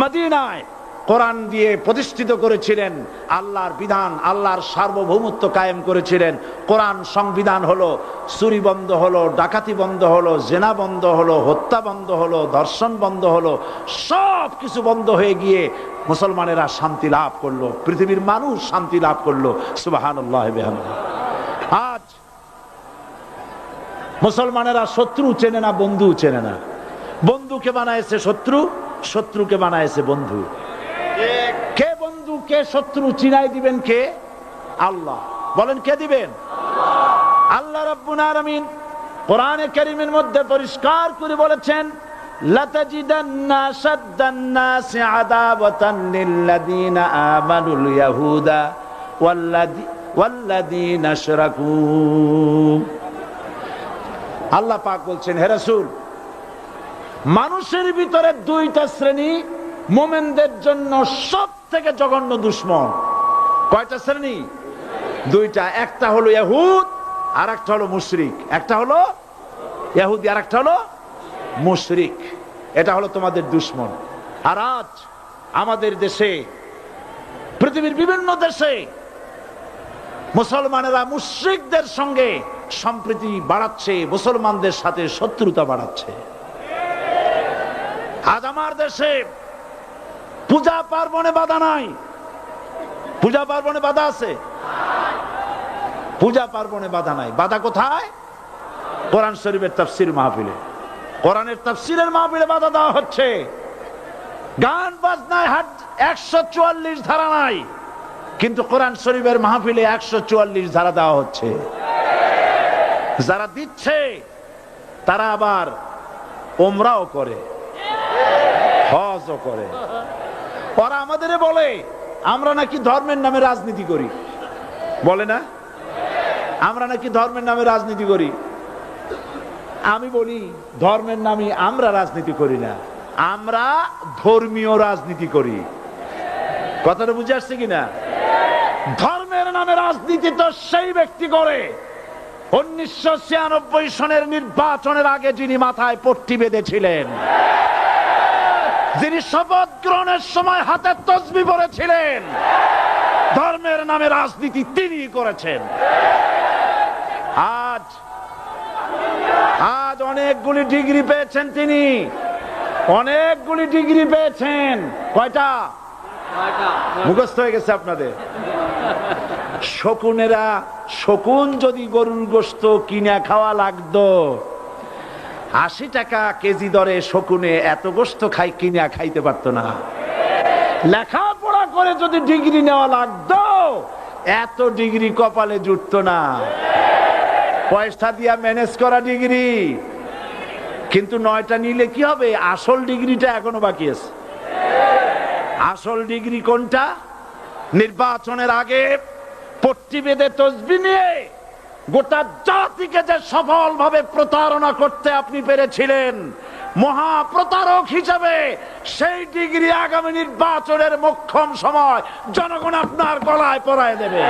মদিনায় কোরআন দিয়ে প্রতিষ্ঠিত করেছিলেন। আল্লাহর বিধান, আল্লাহর সার্বভৌমত্ব কায়েম করেছিলেন। কোরআন সংবিধান হলো, চুরি বন্ধ হলো, ডাকাতি বন্ধ হলো, জেনা বন্ধ হলো, হত্যা বন্ধ হলো, ধর্ষণ বন্ধ হলো, সব কিছু বন্ধ হয়ে গিয়ে মুসলমানেরা শান্তি লাভ করলো, পৃথিবীর মানুষ শান্তি লাভ করলো। সুবহানাল্লাহ বিহামদিহি। আজ মুসলমানেরা শত্রু চেনে না, বন্ধু চেনে না। বন্ধুকে বানায়েছে শত্রু, শত্রুকে বানায়েছে বন্ধু। কে বন্ধু কে শত্রু চিনাই দিবেন কে? আল্লাহ। বলেন কে দিবেন? আল্লাহ রাব্বুল আলামিন কোরআনে কারীমের মধ্যে পরিষ্কার করে বলেছেন লাতাজিদান্না আশাদ্দান নাসি আদাওয়াতান লিল্লাযীনা আমানুল ইয়াহুদা ওয়াল্লাযীনা আশরাকু। আল্লাহ পাক বলছেন, হে রাসূল, মানুষের ভিতরে দুইটা শ্রেণী মুমিনদের জন্য সব থেকে জঘন্য দুশমন। কয়টা শ্রেণী? দুইটা। একটা হলো ইহুদ আর একটা হলো মুশরিক। একটা হলো ইহুদি আর একটা হলো মুশরিক। এটা হলো তোমাদের দুশমন। আর আজ আমাদের দেশে, পৃথিবীর বিভিন্ন দেশে মুসলমানেরা মুশরিকদের সঙ্গে সম্প্রীতি বাড়াচ্ছে, মুসলমানদের সাথে শত্রুতা বাড়াচ্ছে। আজ আমার দেশে পূজা পার্বণে বাধা নাই। পূজা পার্বণে বাধা আছে? পূজা পার্বণে বাধা নাই। বাধা কোথায়? কোরআন শরীফের তাফসীর মাহফিলে। কোরআনের তাফসীরের মাহফিলে বাধা দেওয়া হচ্ছে। গান বাজনায় 144 ধারা নাই, কিন্তু কোরআন শরীফের মাহফিলে 144 ধারা দেওয়া হচ্ছে। যারা দিচ্ছে তারা আবার ওমরাও করে, হজও করে। ওরা আমাদের বলে আমরা নাকি ধর্মের নামে রাজনীতি করি। বলে না? আমরা নাকি ধর্মের নামে রাজনীতি করি। আমি বলি ধর্মের নামে আমরা রাজনীতি করি না, আমরা ধর্মীয় রাজনীতি করি। কথাটা বুঝে আসছে কিনা? ধর্মের নামে রাজনীতি তো সেই ব্যক্তি করে 1996 সনের নির্বাচনের আগে যিনি মাথায় পট্টি বেঁধেছিলেন, যিনি শপথ গ্রহণের সময় হাতে তসবিহ পড়েছিলেন। ধর্মের নামে রাজনীতি তিনি করেছেন। আজ অনেকগুলি ডিগ্রি পেয়েছেন তিনি, অনেকগুলি ডিগ্রি পেয়েছেন। কয়টা? মুখস্থ হয়ে গেছে আপনাদের। শকুনেরা, শকুন যদি গরুর গোশত কিনে খাওয়া লাগতো, 80 টাকা কেজি দরে শকুনে এত গোশত কিনে খাইতে পারতো না। লেখাপড়া করে যদি ডিগ্রি নেওয়া লাগতো, এত ডিগ্রি কপালে জুটতো না। পয়সা দিয়া ম্যানেজ করা ডিগ্রি, কিন্তু 9টা নিলে কি হবে? আসল ডিগ্রিটা এখনো বাকি আছে। আসল ডিগ্রি কোনটা? নির্বাচনের আগে পট্টি বেঁধে তসবিহ নিয়ে গোটা জাতিকে যে সফলভাবে প্রতারণা করতে আপনি পেরেছিলেন, মহা প্রতারক হিসেবে সেই ডিগ্রি আগামী নির্বাচনের মোক্ষম সময় জনগণ আপনার গলায় পরায় দেবে।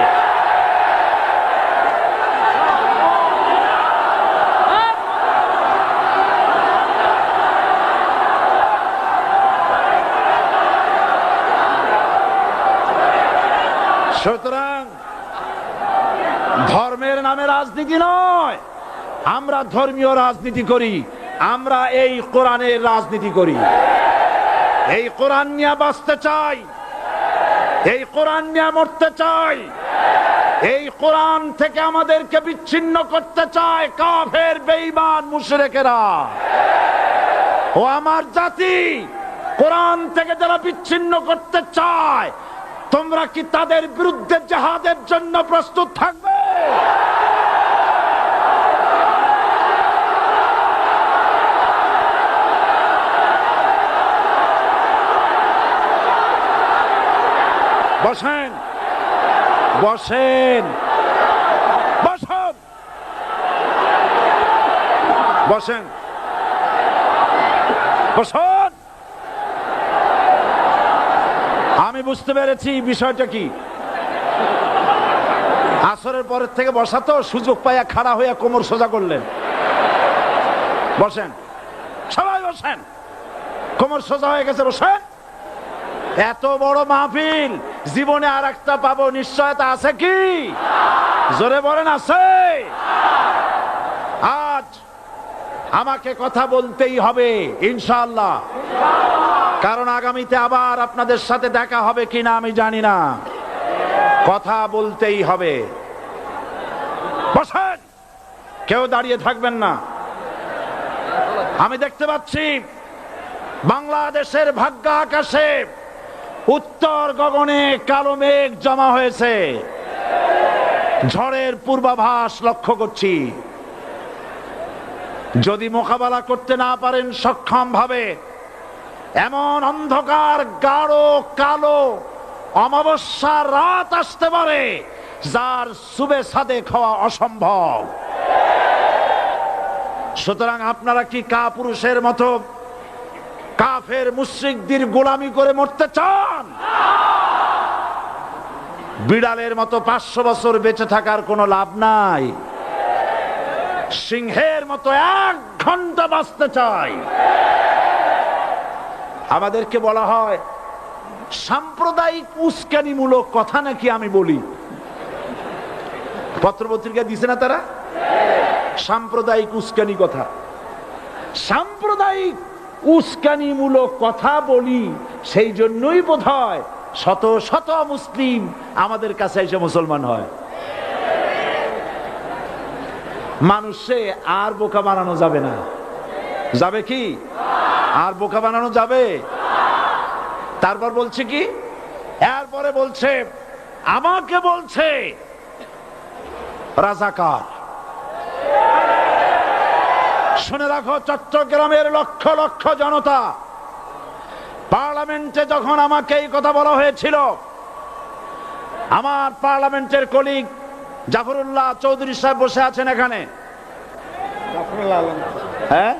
সুতরাং ধর্মের নামে রাজনীতি নয়, আমরা ধর্মীয় রাজনীতি করি। আমরা এই কোরআনের রাজনীতি করি। এই কোরআন নিয়ে বাঁচতে চাই, এই কোরআন নিয়ে মরতে চাই। এই কোরআন থেকে আমাদেরকে বিচ্ছিন্ন করতে চায় কাফের বেঈমান মুশরিকেরা। ও আমার জাতি, কোরআন থেকে যারা বিচ্ছিন্ন করতে চায়, তোমরা কি তাদের বিরুদ্ধে জিহাদের জন্য প্রস্তুত থাকবে? বসেন, বসেন, বসেন, বসেন, বসেন। আমি বুঝতে পেরেছি বিষয়টা কি। আসরের পরের থেকে বসা তো, সুযোগ পাইয়া খাড়া হইয়া কোমর সোজা করলেন। বসেন, সবাই বসেন। কোমর সোজা হয়ে গেছে, বসেন। এত বড় মাহফিল, জীবনে আর একটা পাবো নিশ্চয়তা আছে কি? জোরে বলেন, আছে? আজ আমাকে কথা বলতেই হবে ইনশাআল্লাহ, কারণ আগামীতে আবার আপনাদের সাথে দেখা হবে কিনা আমি জানি না। কথা বলতেই হবে। বসেন, কেউ দাঁড়িয়ে থাকবেন না। আমি দেখতে পাচ্ছি বাংলাদেশের ভাগ্য আকাশে উত্তর গগনে কালো মেঘ জমা হয়েছে। ঝড়ের পূর্বাভাস লক্ষ্য করছি। যদি মোকাবেলা করতে না পারেন সক্ষম ভাবে, এমন অন্ধকার গাঢ় কালো অমাবস্যার রাত আসতে পারে যার সুবে সাদেক হওয়া অসম্ভব। সুতরাং আপনারা কি কাপুরুষের মতো কাফের মুশরিকদের গোলামি করে মরতে চান? বিড়ালের মতো 500 বছর বেঁচে থাকার কোনো লাভ নাই। সিংহের মতো 1 ঘন্টা বাঁচতে চাই। আমাদেরকে বলা হয় সাম্প্রদায়িক উস্কানিমূলক কথা নাকি আমি বলি। পত্রপত্রিকা দিছে না তারা? সাম্প্রদায়িক উস্কানি কথা। সাম্প্রদায়িক উস্কানিমূলক কথা বলি, সেই জন্যই বোধহয় শত শত মুসলিম আমাদের কাছে এসে মুসলমান হয়। মানুষে আর বোকা বানানো যাবে না। যাবে কি? আর বোকা বানানো যাবে? তারপর বলছে কি? এরপরে বলছে, আমাকে বলছে রাজাকার। শুনে রাখো চট্টগ্রামের লক্ষ লক্ষ জনতা, পার্লামেন্টে যখন আমাকে এই কথা বলা হয়েছিল, আমার পার্লামেন্টের কলিগ জাফরুল্লাহ চৌধুরী সাহেব বসে আছেন এখানে। হ্যাঁ,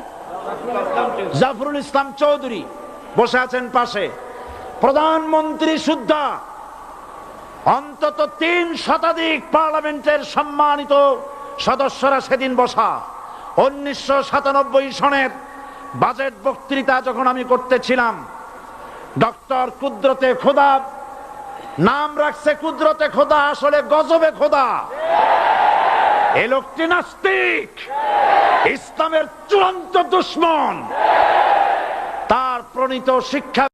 জাফরুল ইসলাম চৌধুরী বসে আছেন পাশে। প্রধানমন্ত্রী সুদ্ধা, অন্তত 3 শতাধিক পার্লামেন্টের সম্মানিত সদস্যরা সেদিন বসা। 1997 সনের বাজেট বক্তৃতা যখন আমি করতেছিলাম, ডক্টর কুদরতে খোদা, নাম রাখছে কুদরতে খোদা, আসলে গজবে খোদা। এই লোকটি নাস্তিক, ইসলামের চূড়ান্ত দুশমন। তার প্রণীত শিক্ষা